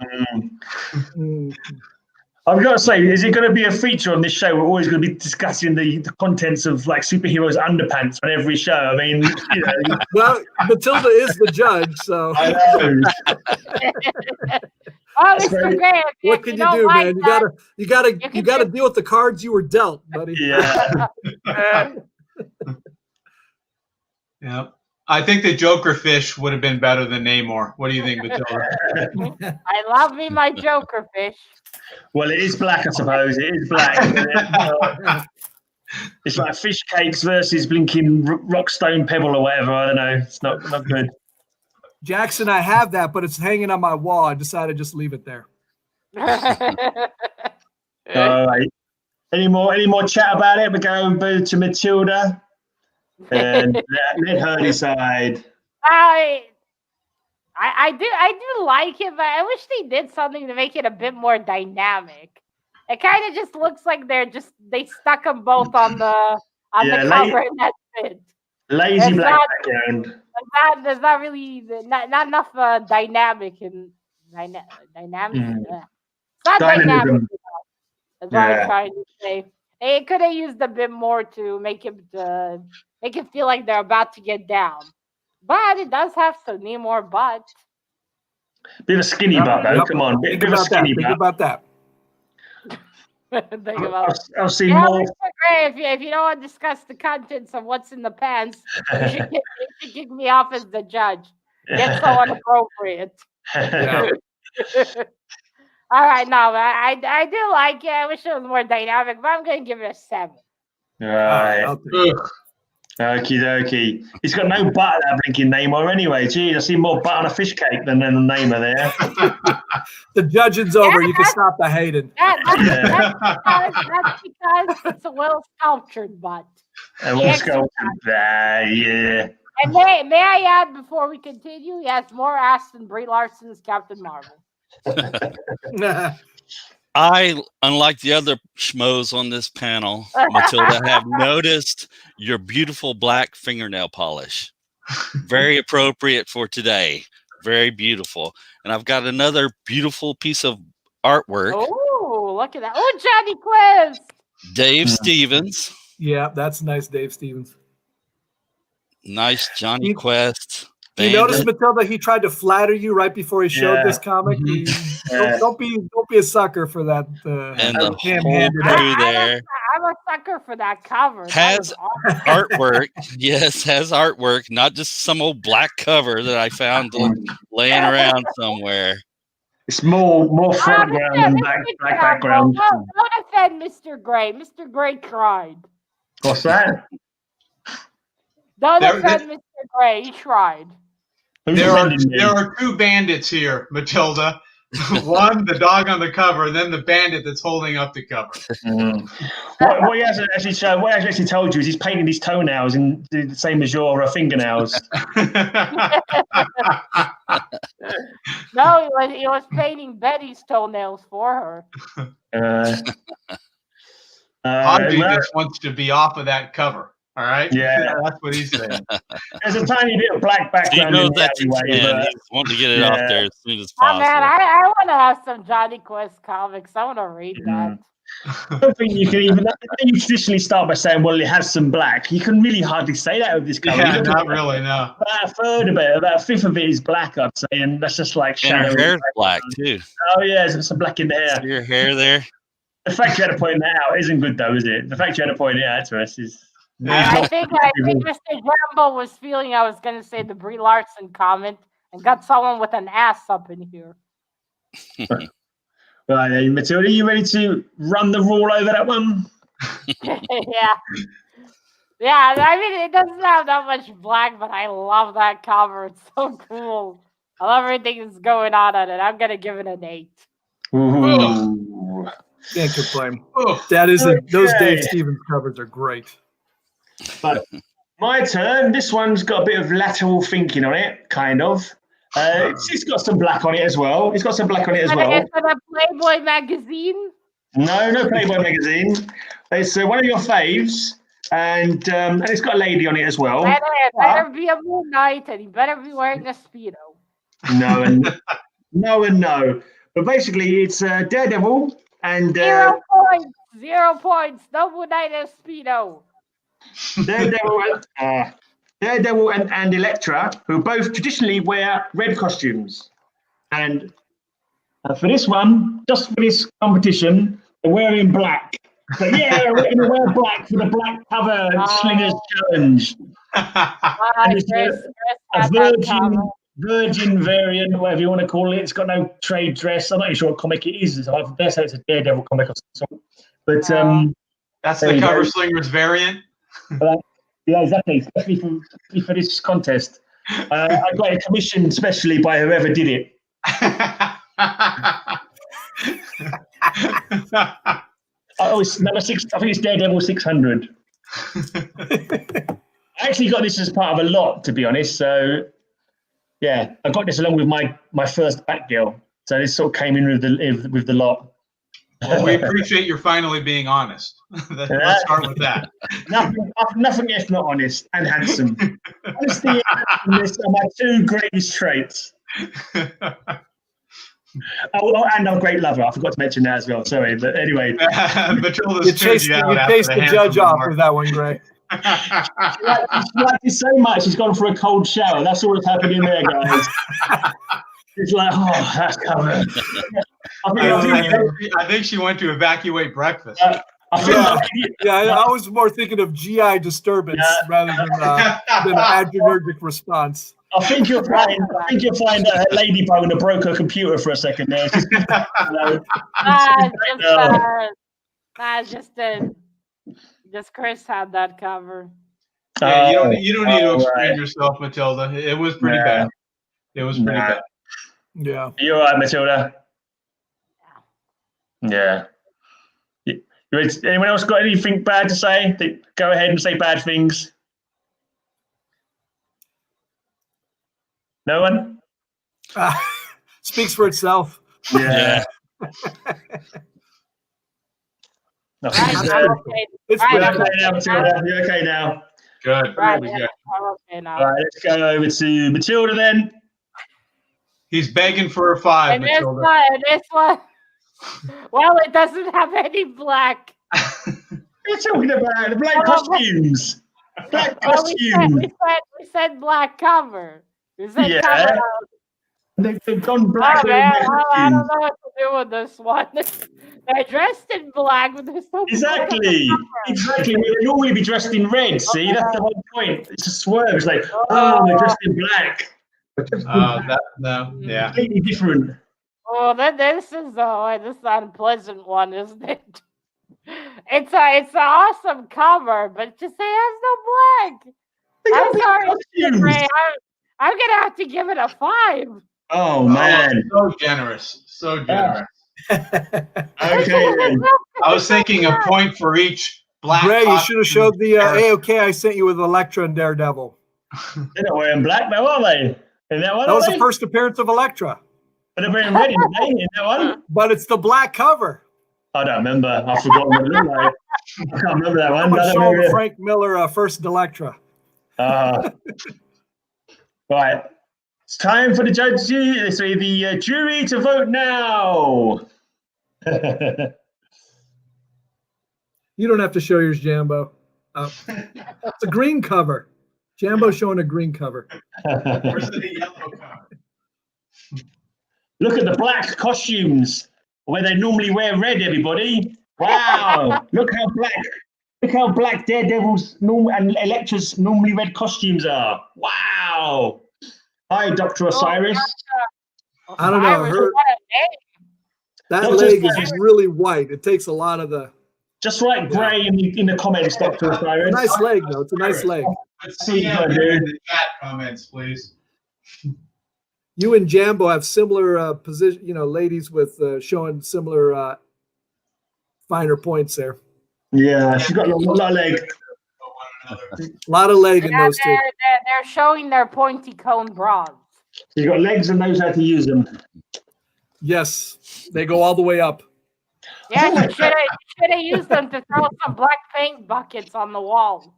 [SPEAKER 2] I've got to say, is it going to be a feature on this show? We're always going to be discussing the contents of like superheroes' underpants on every show. I mean, you know.
[SPEAKER 4] Well, Matilda is the judge, so.
[SPEAKER 2] I know.
[SPEAKER 1] Oh, Mr. Gray,
[SPEAKER 4] what can you do, man? You gotta deal with the cards you were dealt, buddy.
[SPEAKER 2] Yeah.
[SPEAKER 3] Yeah. I think the Joker fish would have been better than Namor. What do you think, Matilda?
[SPEAKER 1] I love me my Joker fish.
[SPEAKER 2] Well, it is black, I suppose. It is black. It's like fish cakes versus blinking rockstone pebble or whatever. I don't know. It's not good.
[SPEAKER 4] Jackson, I have that, but it's hanging on my wall. I decided to just leave it there.
[SPEAKER 2] All right. Any more chat about it? We're going to Matilda and let her decide.
[SPEAKER 1] I do like it, but I wish they did something to make it a bit more dynamic. It kind of just looks like they stuck them both on the cover and that's it.
[SPEAKER 2] Lazy black background.
[SPEAKER 1] There's not really not enough dynamic and dynamic. It's not dynamic enough. That's what I'm trying to say. They could have used a bit more to make it feel like they're about to get down. But it does have some more butt.
[SPEAKER 2] Bit of a skinny butt, though. Come on. Bit of a skinny butt.
[SPEAKER 4] Think about that.
[SPEAKER 1] Think about it.
[SPEAKER 2] I'll see more.
[SPEAKER 1] If you don't want to discuss the contents of what's in the pants, you should kick me off as the judge. Get so inappropriate. All right, no, I do like it. I wish it was more dynamic, but I'm going to give it a 7.
[SPEAKER 2] All right. Okie dokie. He's got no butt, that blinking Namor anyway. Gee, I see more butt on a fish cake than the Namor there.
[SPEAKER 4] The judging's over. You can stop the hating.
[SPEAKER 1] That's because it's a well sculptured butt.
[SPEAKER 2] Well sculptured. Yeah.
[SPEAKER 1] And may I add before we continue, he has more ass than Brie Larson's Captain Marvel.
[SPEAKER 5] I, unlike the other schmoes on this panel, Matilda, have noticed your beautiful black fingernail polish. Very appropriate for today. Very beautiful. And I've got another beautiful piece of artwork.
[SPEAKER 1] Oh, look at that. Oh, Johnny Quest.
[SPEAKER 5] Dave Stevens.
[SPEAKER 4] Yeah, that's nice, Dave Stevens.
[SPEAKER 5] Nice Johnny Quest.
[SPEAKER 4] You notice, Matilda, he tried to flatter you right before he showed this comic. Don't be a sucker for that.
[SPEAKER 5] And the whole crew there.
[SPEAKER 1] I'm a sucker for that cover.
[SPEAKER 5] Has artwork. Yes, has artwork. Not just some old black cover that I found laying around somewhere.
[SPEAKER 2] It's more front ground than black background.
[SPEAKER 1] Don't offend Mr. Gray. Mr. Gray tried.
[SPEAKER 2] What's that?
[SPEAKER 1] Don't offend Mr. Gray. He tried.
[SPEAKER 3] There are two bandits here, Matilda. One, the dog on the cover, and then the bandit that's holding up the cover.
[SPEAKER 2] What he hasn't actually shown, what he actually told you is he's painting his toenails in the same as your fingernails.
[SPEAKER 1] No, he was painting Betty's toenails for her.
[SPEAKER 3] Audrey just wants to be off of that cover. All right.
[SPEAKER 2] Yeah,
[SPEAKER 3] that's what he's saying.
[SPEAKER 2] There's a tiny bit of black background.
[SPEAKER 5] He knows that's his man. He wants to get it off there as soon as possible.
[SPEAKER 1] Oh, man, I want to have some Johnny Quest comics. I want to read that.
[SPEAKER 2] I don't think you can even. You traditionally start by saying, "Well, it has some black." You can really hardly say that with this cover.
[SPEAKER 3] Yeah, not really. No.
[SPEAKER 2] About a third of it, about a fifth of it is black, I'd say, and that's just like shadow.
[SPEAKER 5] And her hair's black too.
[SPEAKER 2] Oh yeah, there's some black in the hair.
[SPEAKER 5] See your hair there.
[SPEAKER 2] The fact you had to point that out isn't good, though, is it? The fact you had to point it out to us is.
[SPEAKER 1] I think Mr. Jambo was feeling I was going to say the Brie Larson comment and got someone with an ass up in here.
[SPEAKER 2] Right, Matilda, are you ready to run the rule over that one?
[SPEAKER 1] Yeah. Yeah, I mean, it doesn't have that much black, but I love that cover. It's so cool. I love everything that's going on it. I'm going to give it an 8.
[SPEAKER 2] Ooh.
[SPEAKER 4] Can't complain. That is those Dave Stevens covers are great.
[SPEAKER 2] But my turn. This one's got a bit of lateral thinking on it, kind of. It's got some black on it as well. It's got some black on it as well.
[SPEAKER 1] Is it a Playboy magazine?
[SPEAKER 2] No Playboy magazine. It's one of your faves, and it's got a lady on it as well.
[SPEAKER 1] It better be a Moon Knight, and he better be wearing a Speedo.
[SPEAKER 2] No. But basically, it's Daredevil and
[SPEAKER 1] 0 points. 0 points. Noble Knight Speedo.
[SPEAKER 2] Daredevil and Elektra, who both traditionally wear red costumes. And for this one, just for this competition, they're wearing black. So yeah, we're going to wear black for the black cover Slingers Challenge. And it's a virgin variant, whatever you want to call it. It's got no trade dress. I'm not even sure what comic it is. I guess it's a Daredevil comic or something. But
[SPEAKER 3] that's the cover Slingers variant.
[SPEAKER 2] Yeah, exactly. Especially for this contest. I got it commissioned specially by whoever did it. It's number 6. I think it's Daredevil 600. I actually got this as part of a lot, to be honest. So, yeah, I got this along with my first Batgirl. So this sort of came in with the lot.
[SPEAKER 3] Well, we appreciate you finally being honest. Let's start with that.
[SPEAKER 2] Nothing if not honest and handsome. Honesty and handsomeness are my 2 greatest traits. And I'm a great lover. I forgot to mention that as well. Sorry, but anyway.
[SPEAKER 3] Matilda's
[SPEAKER 4] you chased the judge off with that one, Grey.
[SPEAKER 2] She liked it so much, she's gone for a cold shower. That's all that's happening there, guys. It's like, oh, that's covered.
[SPEAKER 3] I think she went to evacuate breakfast.
[SPEAKER 4] I was more thinking of GI disturbance rather than an adrenergic response.
[SPEAKER 2] I think you'll find that her lady boner broke her computer for a second there.
[SPEAKER 1] Just Chris had that cover.
[SPEAKER 3] Yeah, you don't need to explain yourself, Matilda. It was pretty bad. It was pretty bad.
[SPEAKER 4] Yeah.
[SPEAKER 2] You all right, Matilda? Yeah. Anyone else got anything bad to say? Go ahead and say bad things. No one?
[SPEAKER 4] Speaks for itself.
[SPEAKER 2] Yeah. It's okay now, Matilda. You're okay now.
[SPEAKER 3] Good.
[SPEAKER 1] Right,
[SPEAKER 3] Really good.
[SPEAKER 1] I'm okay now.
[SPEAKER 2] All right, let's go over to Matilda then.
[SPEAKER 3] He's begging for a 5,
[SPEAKER 1] And
[SPEAKER 3] Matilda.
[SPEAKER 1] this one. Well, it doesn't have any black.
[SPEAKER 2] You're talking about the black costumes. Black costumes.
[SPEAKER 1] We said black cover. We said cover.
[SPEAKER 2] They've gone black.
[SPEAKER 1] Oh, man, I don't know what to do with this one. They're dressed in black, but they're so
[SPEAKER 2] Exactly. They normally be dressed in red. See, that's the whole point. It's a swerve. It's like, they're dressed in black.
[SPEAKER 3] Yeah.
[SPEAKER 2] Completely different.
[SPEAKER 1] Oh, this is this unpleasant one, isn't it? It's an awesome cover, but just it has no black. I'm sorry, Ray. I'm gonna have to give it a 5.
[SPEAKER 2] Oh man,
[SPEAKER 3] so generous, so generous.
[SPEAKER 2] Okay,
[SPEAKER 3] I was thinking a point for each black.
[SPEAKER 4] Ray, you should have showed the AOK I sent you with Elektra and Daredevil.
[SPEAKER 2] They're not wearing black now, are they?
[SPEAKER 4] That was the first appearance of Elektra.
[SPEAKER 2] But they're wearing red in that one.
[SPEAKER 4] But it's the black cover.
[SPEAKER 2] I don't remember. I've forgotten what it looked like. I can't remember that one.
[SPEAKER 4] Showing Frank Miller first Elektra.
[SPEAKER 2] Right. It's time for the jury to vote now.
[SPEAKER 4] You don't have to show yours, Jambo. It's a green cover. Jambo's showing a green cover.
[SPEAKER 3] Where's the yellow cover?
[SPEAKER 2] Look at the black costumes where they normally wear red, everybody. Wow. Look how black Daredevil's and Elektra's normally red costumes are. Wow. Hi, Dr. Osiris.
[SPEAKER 4] I don't know. That leg is really white. It takes a lot of the...
[SPEAKER 2] Just write Grey in the comments, Dr. Osiris.
[SPEAKER 4] It's a nice leg, though. It's a nice leg.
[SPEAKER 3] Let's see in the chat comments, please.
[SPEAKER 4] You and Jambo have similar position, ladies with showing similar finer points there.
[SPEAKER 2] Yeah, she's got a lot of leg.
[SPEAKER 4] A lot of leg in those two.
[SPEAKER 1] They're showing their pointy cone bras.
[SPEAKER 2] She's got legs and knows how to use them.
[SPEAKER 4] Yes, they go all the way up.
[SPEAKER 1] Yeah, you should have used them to throw some black paint buckets on the wall.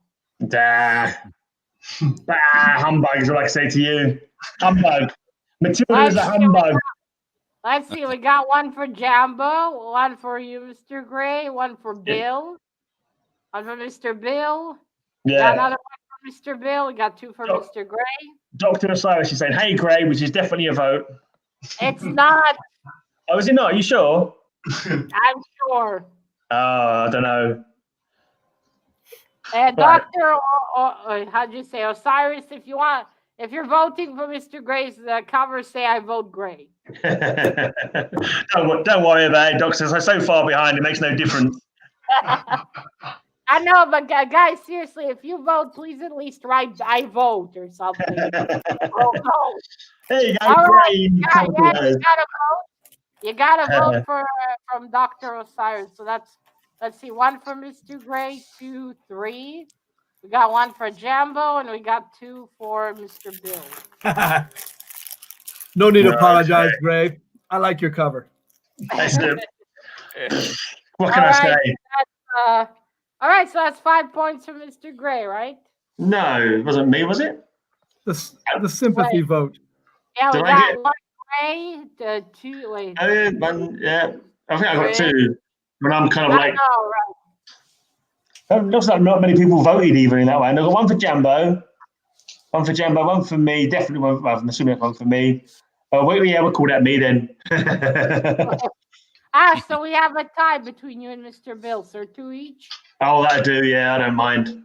[SPEAKER 1] Humbug is what I say to you. Humbug. Matilda is a humbug. Let's see. We got one for Jambo, one for you, Mr. Gray, one for Bill, one for Mr. Bill.
[SPEAKER 2] Yeah.
[SPEAKER 1] Got another one for Mr. Bill. We got two for Mr. Gray.
[SPEAKER 2] Dr. Osiris is saying, "Hey, Gray," which is definitely a vote.
[SPEAKER 1] It's not.
[SPEAKER 2] Oh, is it not? Are you sure?
[SPEAKER 1] I'm sure.
[SPEAKER 2] I don't know.
[SPEAKER 1] Doctor, how'd you say, Osiris? If you're voting for Mr. Gray's cover, say I vote Gray.
[SPEAKER 2] Don't worry about it, Doctor. I'm so far behind; it makes no difference.
[SPEAKER 1] I know, but guys, seriously, if you vote, please at least write "I vote" or something. Oh no!
[SPEAKER 2] There you go,
[SPEAKER 1] All right,
[SPEAKER 2] you
[SPEAKER 1] gotta vote. You gotta vote from Dr. Osiris. So let's see, one for Mr. Gray, 2, 3. We got one for Jambo, and we got 2 for Mr. Bill.
[SPEAKER 4] No need to apologize, Gray. I like your cover.
[SPEAKER 2] That's it. What can I say?
[SPEAKER 1] All right, so that's 5 points for Mr. Gray, right?
[SPEAKER 2] No, it wasn't me, was it?
[SPEAKER 4] The sympathy vote.
[SPEAKER 1] Yeah, we got one Gray, 2. Wait.
[SPEAKER 2] Yeah, I think I got 2. But I'm kind of like.
[SPEAKER 1] Right.
[SPEAKER 2] It looks like not many people voted even in that way. And I got one for Jambo, one for me, definitely one. Well, I'm assuming one for me. We'll call that me then.
[SPEAKER 1] So we have a tie between you and Mr. Bill, sir. 2 each.
[SPEAKER 2] Oh, that'll do. Yeah, I don't mind.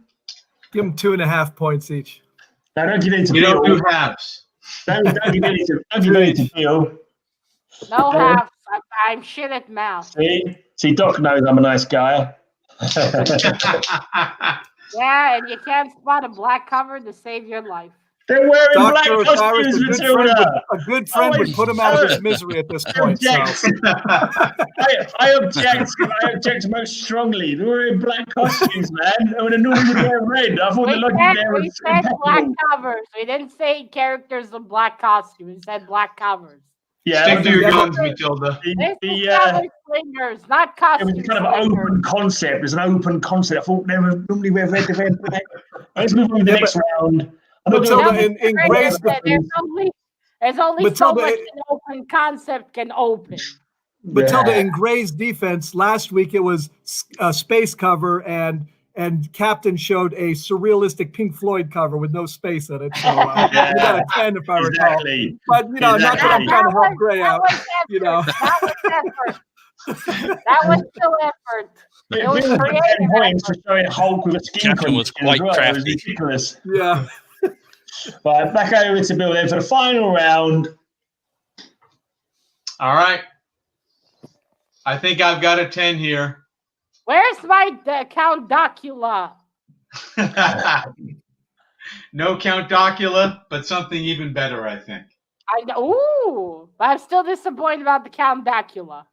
[SPEAKER 4] Give them 2.5 points each.
[SPEAKER 2] No, don't give in to
[SPEAKER 3] You
[SPEAKER 2] Bill.
[SPEAKER 3] don't do halves.
[SPEAKER 2] Don't give in to Bill.
[SPEAKER 1] No halves. I'm shit at math.
[SPEAKER 2] See, Doc knows I'm a nice guy.
[SPEAKER 1] Yeah, and you can't spot a black cover to save your life.
[SPEAKER 2] They're wearing black
[SPEAKER 4] Dr.
[SPEAKER 2] costumes, Matilda.
[SPEAKER 4] A good friend would put him out of his misery at this point.
[SPEAKER 2] I object most strongly. They're wearing black costumes, man. I would have normally would wear red. I thought the logic there was.
[SPEAKER 1] We said black covers. We didn't say characters with black costumes. We said black covers.
[SPEAKER 2] Yeah,
[SPEAKER 3] stick to your guns, Matilda.
[SPEAKER 1] This is Slingers, not costumes.
[SPEAKER 2] It was kind of an open concept. It's an open concept. I thought they would normally wear red to red. Let's move on to the next round.
[SPEAKER 4] Matilda, in Gray's defense,
[SPEAKER 1] there's only so much an open concept can open.
[SPEAKER 4] Matilda, in Gray's defense, last week it was a space cover and Captain showed a surrealistic Pink Floyd cover with no space in it. So you got a 10 if I recall. But not that I'm trying to help Gray out.
[SPEAKER 1] That was effort. That was still effort. It was
[SPEAKER 2] 10 points for showing Hulk with a skin
[SPEAKER 5] Captain was quite crafty.
[SPEAKER 2] It was ridiculous.
[SPEAKER 4] Yeah.
[SPEAKER 2] But back over to Bill then for the final round.
[SPEAKER 3] All right. I think I've got a 10 here.
[SPEAKER 1] Where's my Count Docula?
[SPEAKER 3] No Count Docula, but something even better, I think.
[SPEAKER 1] Ooh, but I'm still disappointed about the Count Docula.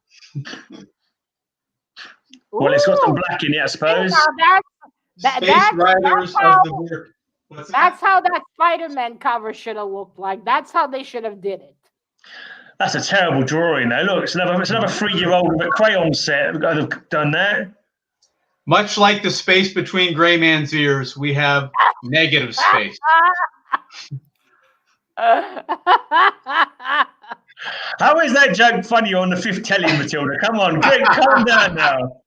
[SPEAKER 2] Well, it's got some black in it, I suppose.
[SPEAKER 3] Space Riders of the World.
[SPEAKER 1] That's how that Spider-Man cover should have looked like. That's how they should have did it.
[SPEAKER 2] That's a terrible drawing, though. Look, it's another 3-year-old with a crayon set that have done that.
[SPEAKER 3] Much like the space between GreyMan's ears, we have negative space.
[SPEAKER 2] How is that joke funny on the 5th telling, Matilda? Come on, Greg, calm down now.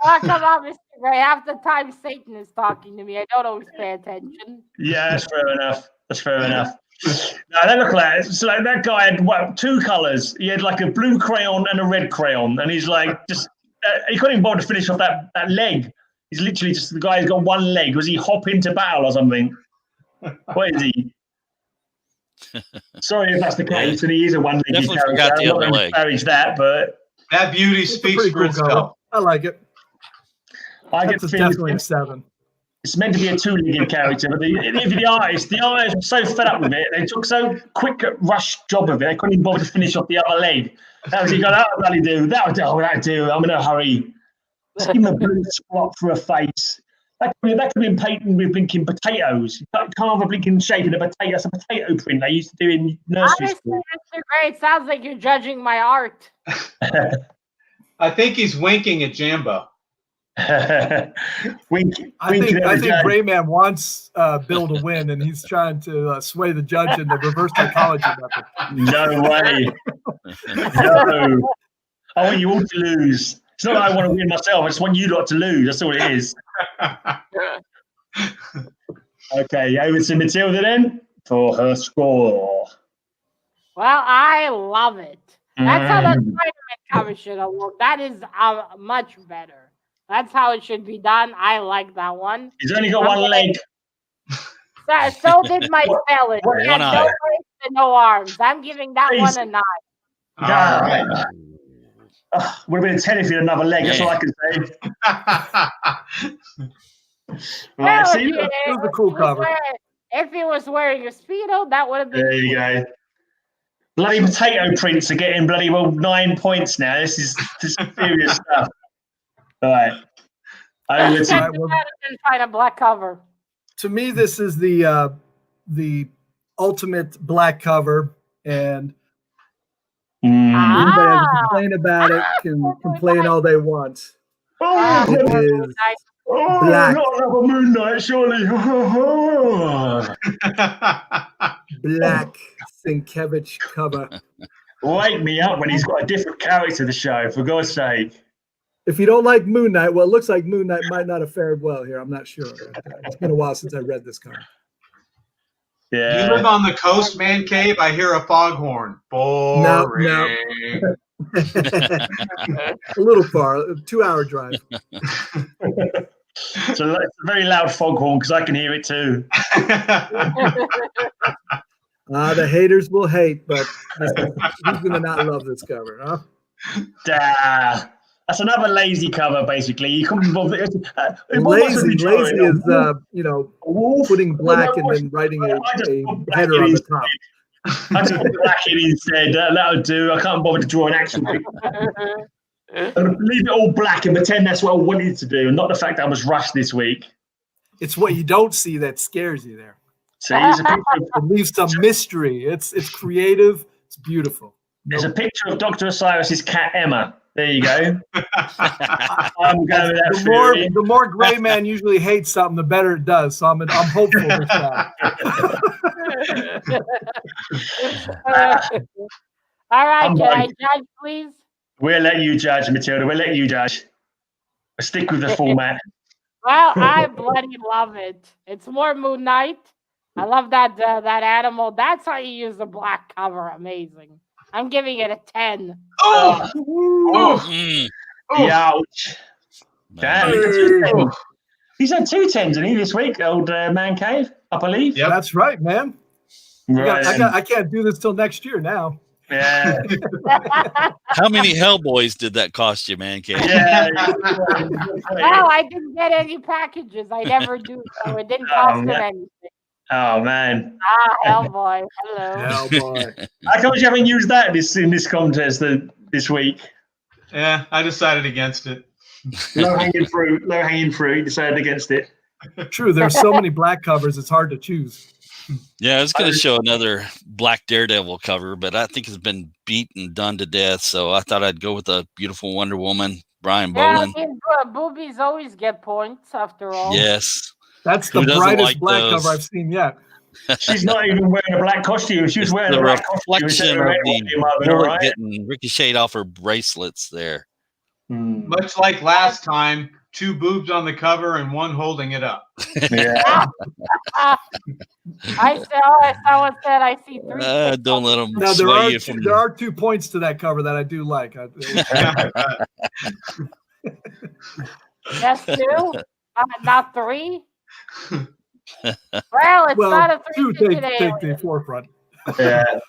[SPEAKER 1] Oh, come on, Mr. Gray. Half the time Satan is talking to me. I don't always pay attention.
[SPEAKER 2] Yeah, that's fair enough. No, that looked like it's like that guy had 2 colors. He had like a blue crayon and a red crayon, and he's like he couldn't even bother to finish off that leg. He's literally just the guy's got 1 leg. Was he hop into battle or something? What is he? Sorry if that's the case, and he is a 1-legged
[SPEAKER 5] Definitely
[SPEAKER 2] character.
[SPEAKER 5] forgot the
[SPEAKER 2] I'm
[SPEAKER 5] other
[SPEAKER 2] not
[SPEAKER 5] leg.
[SPEAKER 2] Encourage that, but
[SPEAKER 3] that beauty speaks for itself.
[SPEAKER 4] I like it.
[SPEAKER 2] That's
[SPEAKER 4] definitely a 7.
[SPEAKER 2] It's meant to be a 2-legged character, but the artist was so fed up with it. They took so quick a rush job of it. They couldn't even bother to finish off the other leg. That was, you go, that'll bloody do. That'll do. I'm in a hurry. Just give him a blue spot for a face. That could have been painted with blinking potatoes. You can't have a blinking shape in a potato. That's a potato print they used to do in nursery school.
[SPEAKER 1] Mr. Gray, it sounds like you're judging my art.
[SPEAKER 3] I think he's winking at Jambo.
[SPEAKER 4] I think GreyMan wants Bill to win, and he's trying to sway the judge in the reverse psychology method.
[SPEAKER 2] No way. No. I want you all to lose. It's not that I want to win myself. I just want you lot to lose. That's all it is. Okay, over to Matilda then for her score.
[SPEAKER 1] Well, I love it. That's how the Spider-Man cover should have looked. That is much better. That's how it should be done. I like that one.
[SPEAKER 2] He's only got one leg.
[SPEAKER 1] So did my felon. He had no legs and no arms. I'm giving that one a 9.
[SPEAKER 3] All right.
[SPEAKER 2] Would have been a 10 if he had another leg. That's all I can say. Right,
[SPEAKER 1] Well,
[SPEAKER 2] see,
[SPEAKER 4] It was a cool cover.
[SPEAKER 1] If he was wearing a Speedo, that would have been
[SPEAKER 2] there you go. Bloody potato prints are getting bloody 9 points now. This is serious stuff. All right.
[SPEAKER 1] Over to find a black cover.
[SPEAKER 4] To me, this is the ultimate black cover, and anybody that can complain about it can complain all they want. It is black.
[SPEAKER 2] Not another Moon Knight, surely.
[SPEAKER 4] Black Sienkiewicz cover.
[SPEAKER 2] Wake me up when he's got a different character to the show, for God's sake.
[SPEAKER 4] If you don't like Moon Knight, well, it looks like Moon Knight might not have fared well here. I'm not sure. It's been a while since I read this comic.
[SPEAKER 2] Yeah.
[SPEAKER 3] You live on the coast, man cave. I hear a foghorn. Boring.
[SPEAKER 4] No. A little far, a 2-hour drive.
[SPEAKER 2] So it's a very loud foghorn because I can hear it too.
[SPEAKER 4] The haters will hate, but who's going to not love this cover, huh?
[SPEAKER 2] That's another lazy cover, basically. You couldn't be bothered.
[SPEAKER 4] Lazy is putting black and then writing a header on the top.
[SPEAKER 2] I just put black in instead. That'll do. I can't bother to draw an actual picture. Leave it all black and pretend that's what I wanted to do, and not the fact that I was rushed this week.
[SPEAKER 4] It's what you don't see that scares you there.
[SPEAKER 2] So here's a picture
[SPEAKER 4] it leaves some mystery. It's creative. It's beautiful.
[SPEAKER 2] There's a picture of Dr. Osiris's cat Emma. There you go. I'm going with that.
[SPEAKER 4] The more GreyMan usually hates something, the better it does. So I'm hopeful this time.
[SPEAKER 1] All right, can I judge, please?
[SPEAKER 2] We'll let you judge, Matilda. We'll let you judge. We'll stick with the format.
[SPEAKER 1] Well, I bloody love it. It's more Moon Knight. I love that animal. That's how you use the black cover. Amazing. I'm giving it a 10.
[SPEAKER 2] Ouch. Damn. He's had 2 10s, hasn't he, this week, old Man Cave, I believe?
[SPEAKER 4] Yeah, that's right, man.
[SPEAKER 2] Right.
[SPEAKER 4] I can't do this till next year now.
[SPEAKER 2] Yeah.
[SPEAKER 5] How many Hellboys did that cost you, Man Cave?
[SPEAKER 2] Yeah.
[SPEAKER 1] Well, I didn't get any packages. I never do, so it didn't cost them anything.
[SPEAKER 2] Oh, man.
[SPEAKER 1] Hellboy. Hello.
[SPEAKER 4] Hellboy.
[SPEAKER 2] How come you haven't used that in this contest this week?
[SPEAKER 3] Yeah, I decided against it.
[SPEAKER 2] Low-hanging fruit. You decided against it.
[SPEAKER 4] True. There's so many black covers, it's hard to choose.
[SPEAKER 5] Yeah, I was going to show another Black Daredevil cover, but I think it's been beat and done to death, so I thought I'd go with a beautiful Wonder Woman, Brian Boland.
[SPEAKER 1] Yeah, boobies always get points, after all.
[SPEAKER 5] Yes.
[SPEAKER 4] That's the brightest black cover I've seen yet.
[SPEAKER 2] She's not even wearing a black costume. She was wearing a black costume.
[SPEAKER 5] Getting ricocheted off her bracelets there.
[SPEAKER 3] Much like last time, 2 boobs on the cover and 1 holding it up.
[SPEAKER 2] Yeah.
[SPEAKER 1] I said I see 3.
[SPEAKER 5] Don't let them
[SPEAKER 4] now,
[SPEAKER 5] sway you from.
[SPEAKER 4] There are 2 points to that cover that I do like.
[SPEAKER 1] Yes, 2? Not 3? Well, it's not a 3
[SPEAKER 4] take the forefront.
[SPEAKER 2] Yeah.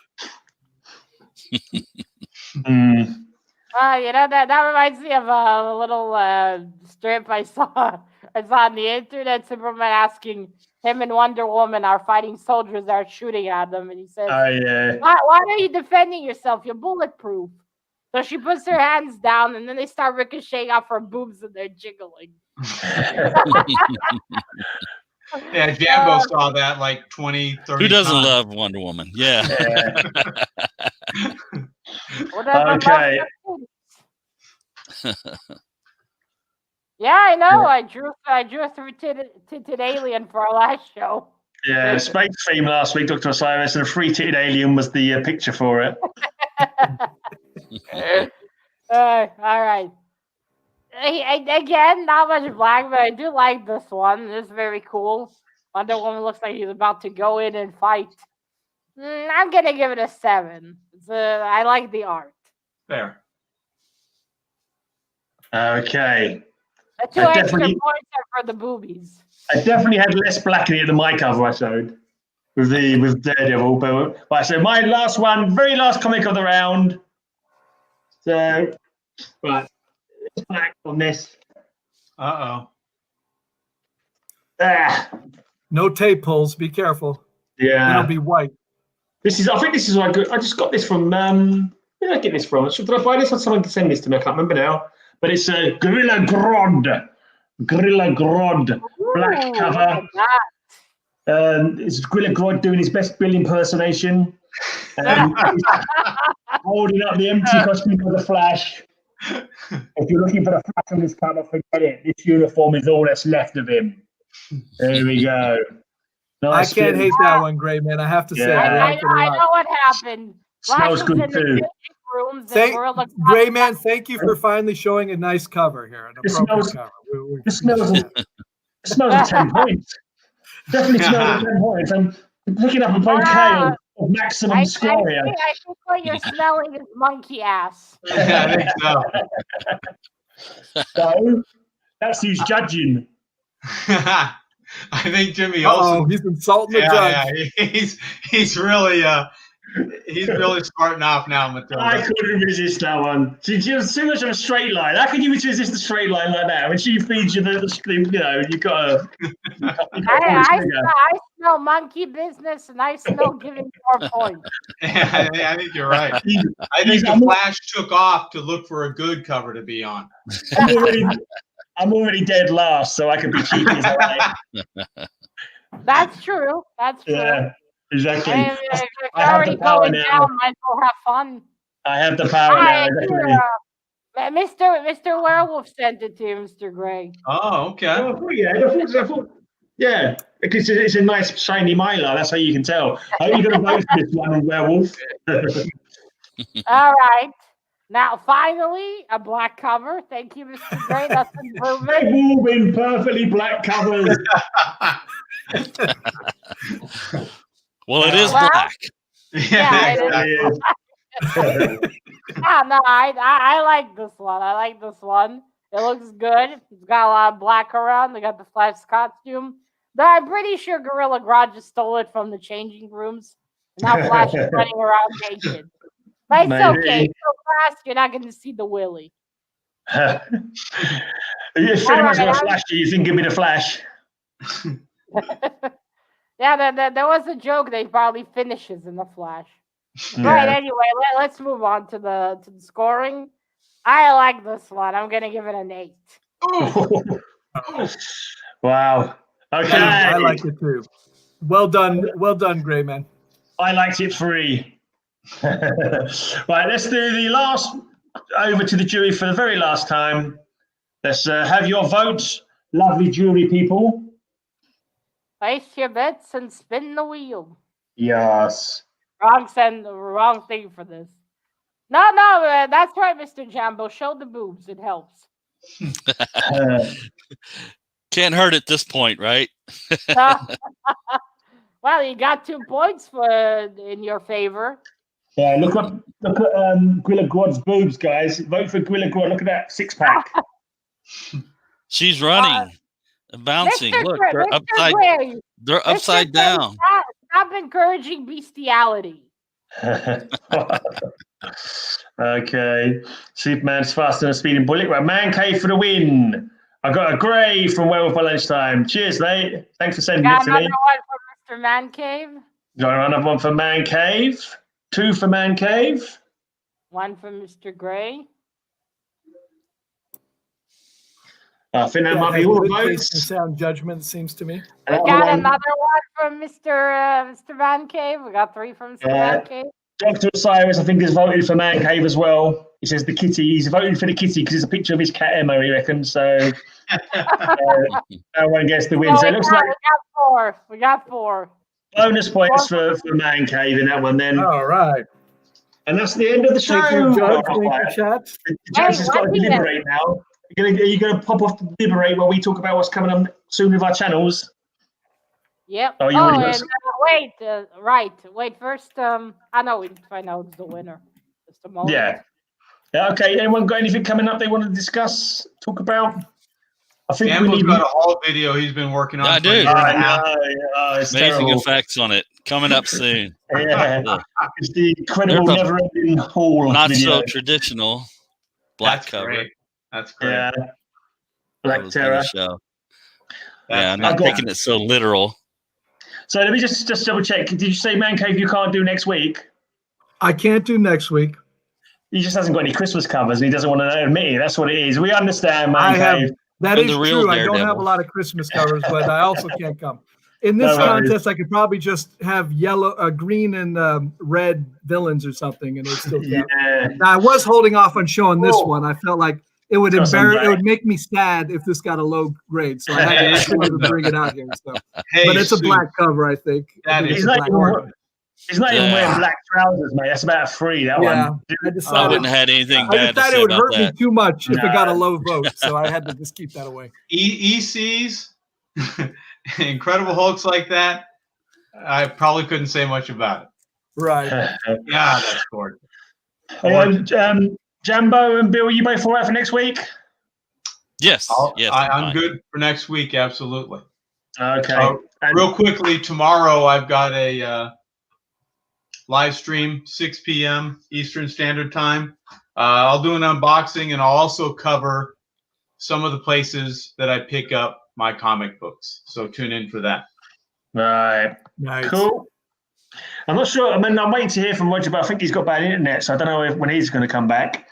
[SPEAKER 1] That reminds me of a little strip I saw on the internet. Superman asking him and Wonder Woman are fighting soldiers that are shooting at them, and he says, why are you defending yourself? You're bulletproof. So she puts her hands down, and then they start ricocheting off her boobs, and they're jiggling.
[SPEAKER 3] Yeah, Jambo saw that like 20, 30
[SPEAKER 5] Who doesn't
[SPEAKER 3] times.
[SPEAKER 5] love Wonder Woman? Yeah.
[SPEAKER 2] Okay.
[SPEAKER 1] Yeah, I know. I drew a three-titted alien for our last show.
[SPEAKER 2] Yeah, space theme last week, Dr. Osiris, and a three-titted alien was the picture for it.
[SPEAKER 1] All right. Again, not much black, but I do like this one. It's very cool. Wonder Woman looks like he's about to go in and fight. I'm gonna give it a 7. I like the art.
[SPEAKER 3] Fair.
[SPEAKER 2] Okay.
[SPEAKER 1] The 2 extra points are for the boobies.
[SPEAKER 2] I definitely had less black in it than my cover I showed with Daredevil. But right, so my last one, very last comic of the round. So, right, it's black on this.
[SPEAKER 3] Uh-oh.
[SPEAKER 4] No tape pulls. Be careful.
[SPEAKER 2] Yeah.
[SPEAKER 4] It'll be white.
[SPEAKER 2] I think this is what I just got this from. Where did I get this from? Did I buy this or someone send this to me? I can't remember now. But it's a Gorilla Grodd. Black cover. It's Gorilla Grodd doing his best Bill impersonation. Holding up the empty costume of the Flash. If you're looking for the Flash on this cover, forget it. This uniform is all that's left of him. There we go. Nice
[SPEAKER 4] I can't hate that one, GreyMan. I have to say.
[SPEAKER 1] I know what happened.
[SPEAKER 2] Smells good too.
[SPEAKER 4] GreyMan, thank you for finally showing a nice cover here.
[SPEAKER 2] It smells of 10 points. Definitely smells of 10 points. I'm picking up a bouquet of maximum scoria.
[SPEAKER 1] I think what you're smelling is monkey ass.
[SPEAKER 3] Yeah, I think so.
[SPEAKER 2] So, that's who's judging.
[SPEAKER 3] I think Jimmy also.
[SPEAKER 4] He's insulting the judge.
[SPEAKER 3] Yeah, he's really smarting off now, Matilda.
[SPEAKER 2] I couldn't resist that one. She's too much of a straight line. How can you resist a straight line like that? When she feeds you you got to.
[SPEAKER 1] I smell monkey business, and I smell giving 4 points.
[SPEAKER 3] Yeah, I think you're right. I think the Flash took off to look for a good cover to be on.
[SPEAKER 2] I'm already dead last, so I can be cheeky as I like.
[SPEAKER 1] That's true.
[SPEAKER 2] Yeah, exactly.
[SPEAKER 1] If you're already going down, might as well have fun.
[SPEAKER 2] I have the power now.
[SPEAKER 1] Mr. Werewolf sent it to you, Mr. Grey.
[SPEAKER 3] Oh, okay.
[SPEAKER 2] Yeah, because it's a nice shiny mylar. That's how you can tell. Are you going to vote for this one, Werewolf?
[SPEAKER 1] All right. Now, finally, a black cover. Thank you, Mr. Grey. That's improvement.
[SPEAKER 2] They've all been perfectly black covers.
[SPEAKER 5] Well, it is black.
[SPEAKER 1] Yeah, it is. No, I like this one. It looks good. It's got a lot of black around. They got the Flash costume. Though I'm pretty sure Gorilla Grodd just stole it from the changing rooms. And now Flash is running around naked. But it's okay. It's so fast, you're not going to see the willy.
[SPEAKER 2] It's pretty much what Flash do. You think it'd be the Flash?
[SPEAKER 1] Yeah, there was a joke that he probably finishes in the Flash.
[SPEAKER 2] Yeah.
[SPEAKER 1] Right, anyway, let's move on to the scoring. I like this one. I'm going to give it an 8.
[SPEAKER 2] Wow. Okay.
[SPEAKER 4] I like it too. Well done, GreyMan.
[SPEAKER 2] I liked it 3. Right, let's do the last over to the jury for the very last time. Let's have your votes, lovely jury people.
[SPEAKER 1] Place your bets and spin the wheel.
[SPEAKER 2] Yes.
[SPEAKER 1] Wrong thing for this. No, that's right, Mr. Jambo. Show the boobs. It helps.
[SPEAKER 5] Can't hurt at this point, right?
[SPEAKER 1] Well, you got 2 points in your favor.
[SPEAKER 2] Yeah, look at Gorilla Grodd's boobs, guys. Vote for Gorilla Grodd. Look at that 6-pack.
[SPEAKER 5] She's running, bouncing. Look, they're upside down.
[SPEAKER 1] Stop encouraging bestiality.
[SPEAKER 2] Okay. Superman's faster than a speeding bullet. Well, Man Cave for the win. I got a Grey from Werewolf by Lunchtime. Cheers, mate. Thanks for sending it to me.
[SPEAKER 1] Another one for Mr. Man Cave.
[SPEAKER 2] Got another one for Man Cave. 2 for Man Cave.
[SPEAKER 1] 1 for Mr. Grey.
[SPEAKER 2] I think that might be all the votes.
[SPEAKER 4] Sound judgment, seems to me.
[SPEAKER 1] We got another one from Mr. Van Cave. We got 3 from Mr. Van Cave.
[SPEAKER 2] Dr. Osiris, I think, has voted for Man Cave as well. He says the kitty. He's voted for the kitty because it's a picture of his cat Emma, he reckons. So no one gets the win. So it looks like
[SPEAKER 1] we got four.
[SPEAKER 2] Bonus points for Man Cave in that one then.
[SPEAKER 4] All right.
[SPEAKER 2] And that's the end of the show.
[SPEAKER 4] Thank you, Judge. Thank you, chat.
[SPEAKER 2] The judge has got to deliberate now. Are you going to pop off to deliberate while we talk about what's coming up soon with our channels?
[SPEAKER 1] Yep.
[SPEAKER 2] Oh,
[SPEAKER 1] wait. First, I know we need to find out who's the winner. Just a moment.
[SPEAKER 2] Yeah. Okay. Anyone got anything coming up they want to discuss, talk about? I think
[SPEAKER 3] Jambo's got a whole video he's been working on.
[SPEAKER 5] I do.
[SPEAKER 2] It's
[SPEAKER 5] amazing
[SPEAKER 2] terrible.
[SPEAKER 5] effects on it coming up soon.
[SPEAKER 2] Yeah. It's the incredible never-ending haul.
[SPEAKER 5] Not
[SPEAKER 2] video.
[SPEAKER 5] so traditional black cover.
[SPEAKER 3] Great. That's great.
[SPEAKER 2] Yeah. Black Terror.
[SPEAKER 5] Show. Yeah, I'm not taking it so literal.
[SPEAKER 2] So let me just double check. Did you say Man Cave you can't do next week?
[SPEAKER 4] I can't do next week.
[SPEAKER 2] He just hasn't got any Christmas covers and he doesn't want to admit it. That's what it is. We understand, Man Cave.
[SPEAKER 4] That is true. I don't have a lot of Christmas covers, but I also can't come. In this contest, I could probably just have green and red villains or something, and it would still count. Yeah. Now, I was holding off on showing this one. I felt like it would it would make me sad if this got a low grade, so I had to bring it out here. So. But it's a black cover, I think.
[SPEAKER 2] He's not even wearing black trousers, mate. That's about a 3, that one.
[SPEAKER 5] I wouldn't have had anything bad
[SPEAKER 4] I decided it would hurt me too much if it got a low vote, so I had to just keep that away.
[SPEAKER 3] ECs, Incredible Hulks like that, I probably couldn't say much about it.
[SPEAKER 4] Right.
[SPEAKER 3] Yeah, that's gorgeous.
[SPEAKER 2] Jambo and Bill, you both all right for next week?
[SPEAKER 5] Yes.
[SPEAKER 3] I'm good for next week, absolutely.
[SPEAKER 2] Okay.
[SPEAKER 3] Real quickly, tomorrow I've got a live stream, 6 p.m. Eastern Standard Time. I'll do an unboxing, and I'll also cover some of the places that I pick up my comic books. So tune in for that.
[SPEAKER 2] Right.
[SPEAKER 4] Nice.
[SPEAKER 2] Cool. I'm not sure. I mean, I'm waiting to hear from Roger, but I think he's got bad internet, so I don't know when he's going to come back.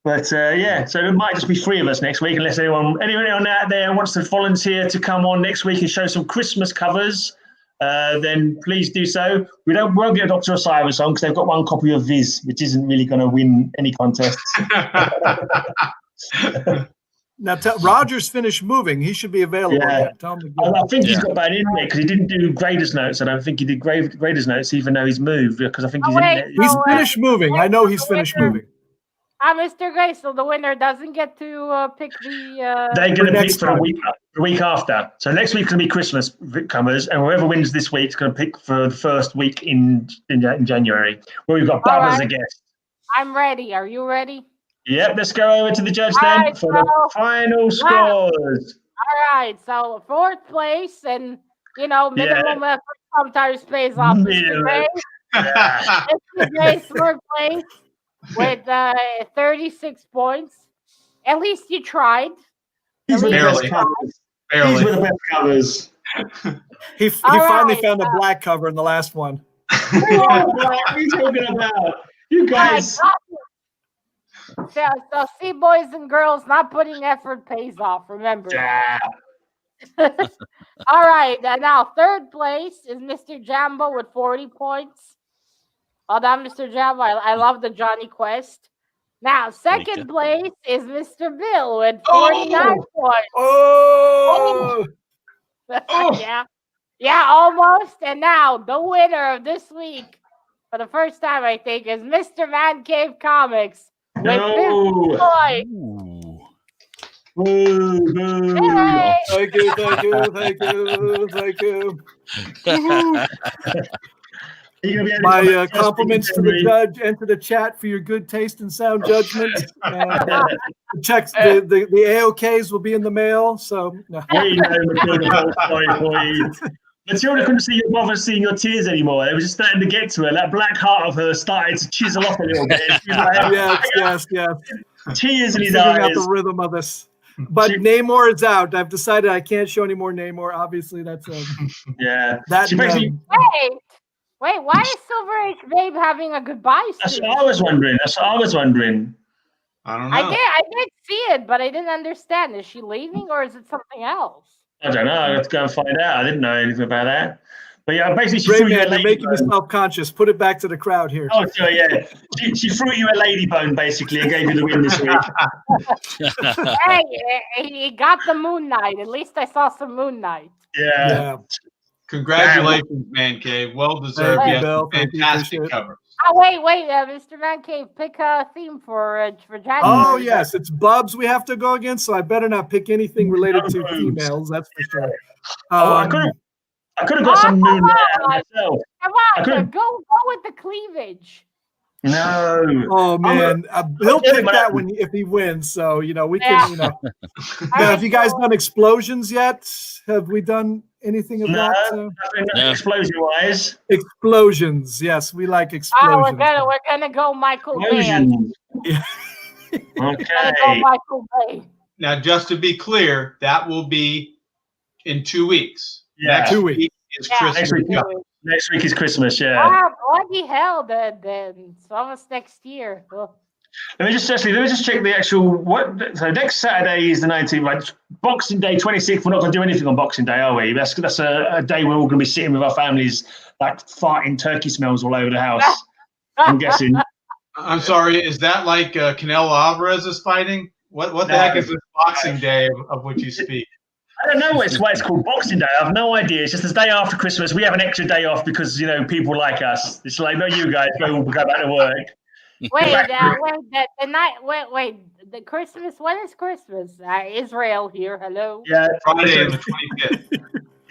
[SPEAKER 2] But yeah, so there might just be 3 of us next week, unless anyone out there wants to volunteer to come on next week and show some Christmas covers. Then please do so. We won't get Dr. Osiris on because they've got one copy of Viz, which isn't really going to win any contests.
[SPEAKER 4] Now, Roger's finished moving. He should be available.
[SPEAKER 2] Yeah. I think he's got bad internet because he didn't do Grader's notes. I don't think he did Grader's notes, even though he's moved, because I think
[SPEAKER 4] he's finished moving. I know he's finished moving.
[SPEAKER 1] Mr. Gray, so the winner doesn't get to pick the...
[SPEAKER 2] They're going to pick for the week after. So next week's going to be Christmas comers, and whoever wins this week is going to pick for the first week in January, where we've got Bob as a guest.
[SPEAKER 1] I'm ready. Are you ready?
[SPEAKER 2] Yep, let's go over to the judge then for the final scores.
[SPEAKER 1] All right, so 4th place, and, minimum effort sometimes pays off. Mr. Gray. Mr. Gray's 4th place with 36 points. At least you tried.
[SPEAKER 2] He's with the best covers. He's with the best covers.
[SPEAKER 4] He finally found a black cover in the last one.
[SPEAKER 2] What are you talking about? You guys.
[SPEAKER 1] So see, boys and girls, not putting effort pays off. Remember.
[SPEAKER 2] Yeah.
[SPEAKER 1] All right. Now, 3rd place is Mr. Jambo with 40 points. Well done, Mr. Jambo. I love the Johnny Quest. Now, 2nd place is Mr. Bill with 49 points.
[SPEAKER 4] Oh!
[SPEAKER 1] Yeah, almost. And now, the winner of this week, for the first time, I think, is Mr. Man Cave Comics. With 50 points.
[SPEAKER 2] Hey.
[SPEAKER 4] Thank you. My compliments to the judge and to the chat for your good taste and sound judgment. Checks the AOKs will be in the mail. So
[SPEAKER 2] Matilda couldn't see your bother seeing your tears anymore. It was just starting to get to her. That black heart of her started to chisel off a little bit. She was like,
[SPEAKER 4] yes.
[SPEAKER 2] Tears in his
[SPEAKER 4] figuring
[SPEAKER 2] eyes.
[SPEAKER 4] out the rhythm of this. But Namor is out. I've decided I can't show any more Namor. Obviously, that's
[SPEAKER 2] yeah.
[SPEAKER 4] That
[SPEAKER 1] Wait, why is Silver Age Babe having a goodbye?
[SPEAKER 2] That's what I was wondering.
[SPEAKER 3] I don't know.
[SPEAKER 1] I did see it, but I didn't understand. Is she leaving or is it something else?
[SPEAKER 2] I don't know. Let's go and find out. I didn't know anything about that. But yeah, basically, she threw you a
[SPEAKER 4] GreyMan, you're making me
[SPEAKER 2] ladybone.
[SPEAKER 4] self-conscious. Put it back to the crowd here.
[SPEAKER 2] Oh, sure, yeah. She threw you a ladybone, basically, and gave you the win this week.
[SPEAKER 1] Hey, he got the Moon Knight. At least I saw some Moon Knight.
[SPEAKER 2] Yeah.
[SPEAKER 3] Congratulations, Man Cave. Well deserved.
[SPEAKER 1] Thank
[SPEAKER 3] You
[SPEAKER 1] you,
[SPEAKER 3] have
[SPEAKER 4] Bill.
[SPEAKER 3] some
[SPEAKER 4] Thank you.
[SPEAKER 3] fantastic
[SPEAKER 4] Appreciate it.
[SPEAKER 3] covers.
[SPEAKER 1] Oh wait, Mr. Man Cave, pick a theme for January.
[SPEAKER 4] Oh yes, it's Bubs we have to go against, so I better not pick anything related to females. That's for sure.
[SPEAKER 2] I could have got some Moon Knight out myself.
[SPEAKER 1] Come on, go with the cleavage.
[SPEAKER 2] No.
[SPEAKER 4] Oh man, he'll pick that one if he wins. So we can. Now, have you guys done explosions yet? Have we done anything of that?
[SPEAKER 2] No. Explosion-wise.
[SPEAKER 4] Explosions, yes, we like explosions.
[SPEAKER 1] Oh, we're gonna go Michael Bay.
[SPEAKER 4] Yeah.
[SPEAKER 2] Okay.
[SPEAKER 1] Go Michael Bay.
[SPEAKER 3] Now, just to be clear, that will be in 2 weeks.
[SPEAKER 2] Yeah.
[SPEAKER 3] Next
[SPEAKER 4] 2 weeks.
[SPEAKER 3] week is Christmas.
[SPEAKER 2] Next week is Christmas, yeah.
[SPEAKER 1] Wow, bloody hell, then it's almost next year. Ugh.
[SPEAKER 2] Let me just check the actual so next Saturday is the 19th, right? Boxing Day 26th. We're not going to do anything on Boxing Day, are we? That's a day we're all going to be sitting with our families, like farting turkey smells all over the house. I'm guessing.
[SPEAKER 3] I'm sorry, is that like Canelo Alvarez is fighting? What the heck is this Boxing Day of which you speak?
[SPEAKER 2] I don't know why it's called Boxing Day. I have no idea. It's just the day after Christmas. We have an extra day off because people like us. It's like, no, you guys go back to work.
[SPEAKER 1] Wait, the Christmas. When is Christmas? Israel here. Hello.
[SPEAKER 2] Yeah,
[SPEAKER 3] Friday the 25th.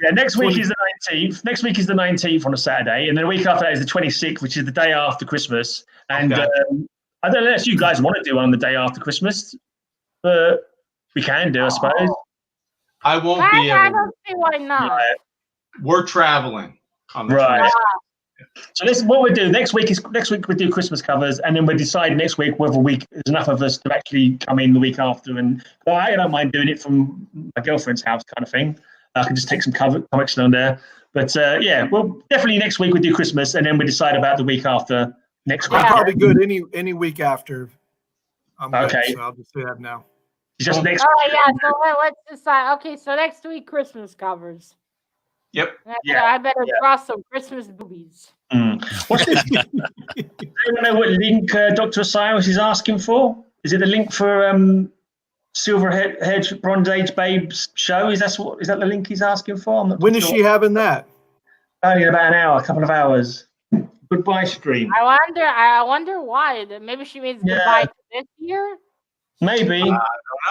[SPEAKER 2] Yeah, next week is the 19th. Next week is the 19th on a Saturday, and then the week after that is the 26th, which is the day after Christmas. And
[SPEAKER 3] Okay.
[SPEAKER 2] I don't know if you guys want to do on the day after Christmas, but we can do, I suppose.
[SPEAKER 3] I won't be
[SPEAKER 1] I
[SPEAKER 3] able.
[SPEAKER 1] don't see why not.
[SPEAKER 2] Right.
[SPEAKER 3] We're traveling on the
[SPEAKER 2] Right.
[SPEAKER 3] 25th.
[SPEAKER 2] So this is what we do. Next week we do Christmas covers, and then we decide next week whether there's enough of us to actually come in the week after. And I don't mind doing it from my girlfriend's house, kind of thing. I can just take some comics on there. But well, definitely next week we do Christmas, and then we decide about the week after next week.
[SPEAKER 4] I'm probably good any week after. I'm good,
[SPEAKER 2] Okay.
[SPEAKER 4] so I'll just say that now.
[SPEAKER 2] It's just next.
[SPEAKER 1] Oh yeah, so let's decide. Okay, so next week Christmas covers.
[SPEAKER 3] Yep.
[SPEAKER 2] Yeah,
[SPEAKER 1] I better draw some Christmas boobies.
[SPEAKER 2] What's this? Do you know what link Dr. Osiris is asking for? Is it the link for Silver Head Bronze Age Babes show? Is that the link he's asking for? I'm not
[SPEAKER 4] When is
[SPEAKER 2] sure.
[SPEAKER 4] she having that?
[SPEAKER 2] Only in about an hour, a couple of hours. Goodbye stream.
[SPEAKER 1] I wonder why. Maybe she means goodbye to this year.
[SPEAKER 2] Maybe.
[SPEAKER 3] I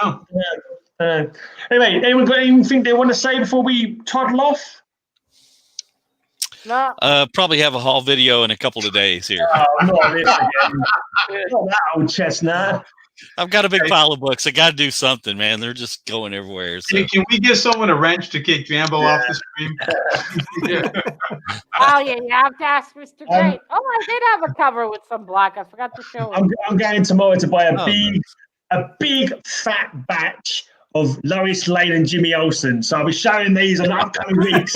[SPEAKER 3] don't know.
[SPEAKER 2] Anyway, anyone got anything they want to say before we toddle off?
[SPEAKER 1] No.
[SPEAKER 5] Probably have a haul video in a couple of days here.
[SPEAKER 2] Oh, not this again. Not that old chestnut.
[SPEAKER 5] I've got a big pile of books. I got to do something, man. They're just going everywhere. So.
[SPEAKER 3] Can we give someone a wrench to kick Jambo off the stream?
[SPEAKER 1] Oh yeah, you have to ask Mr. Gray. I did have a cover with some black. I forgot to show it.
[SPEAKER 2] I'm going tomorrow to buy a big fat batch of Lois Lane and Jimmy Olsen. So I'll be showing these in the upcoming weeks.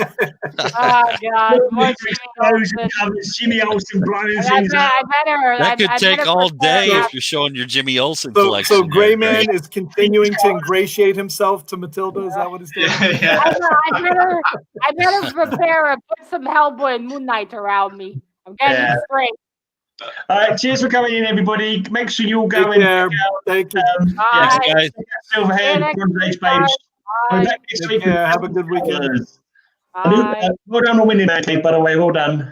[SPEAKER 1] Oh God, more
[SPEAKER 2] Explosion covers, Jimmy Olsen blowing things up.
[SPEAKER 5] That could take all day if you're showing your Jimmy Olsen collection.
[SPEAKER 4] So GreyMan is continuing to ingratiate himself to Matilda. Is that what he's doing?
[SPEAKER 3] Yeah.
[SPEAKER 1] I better prepare and put some Hellboy and Moon Knight around me. I'm getting straight.
[SPEAKER 2] All right, cheers for coming in, everybody. Make sure you all go
[SPEAKER 4] Take
[SPEAKER 2] in.
[SPEAKER 4] care. Thank you.
[SPEAKER 5] Yes, guys.
[SPEAKER 2] Silverhead, Bronze Age Babes. We're back next week.
[SPEAKER 4] Have a good weekend.
[SPEAKER 2] Well done on winning, mate, by the way. Well done.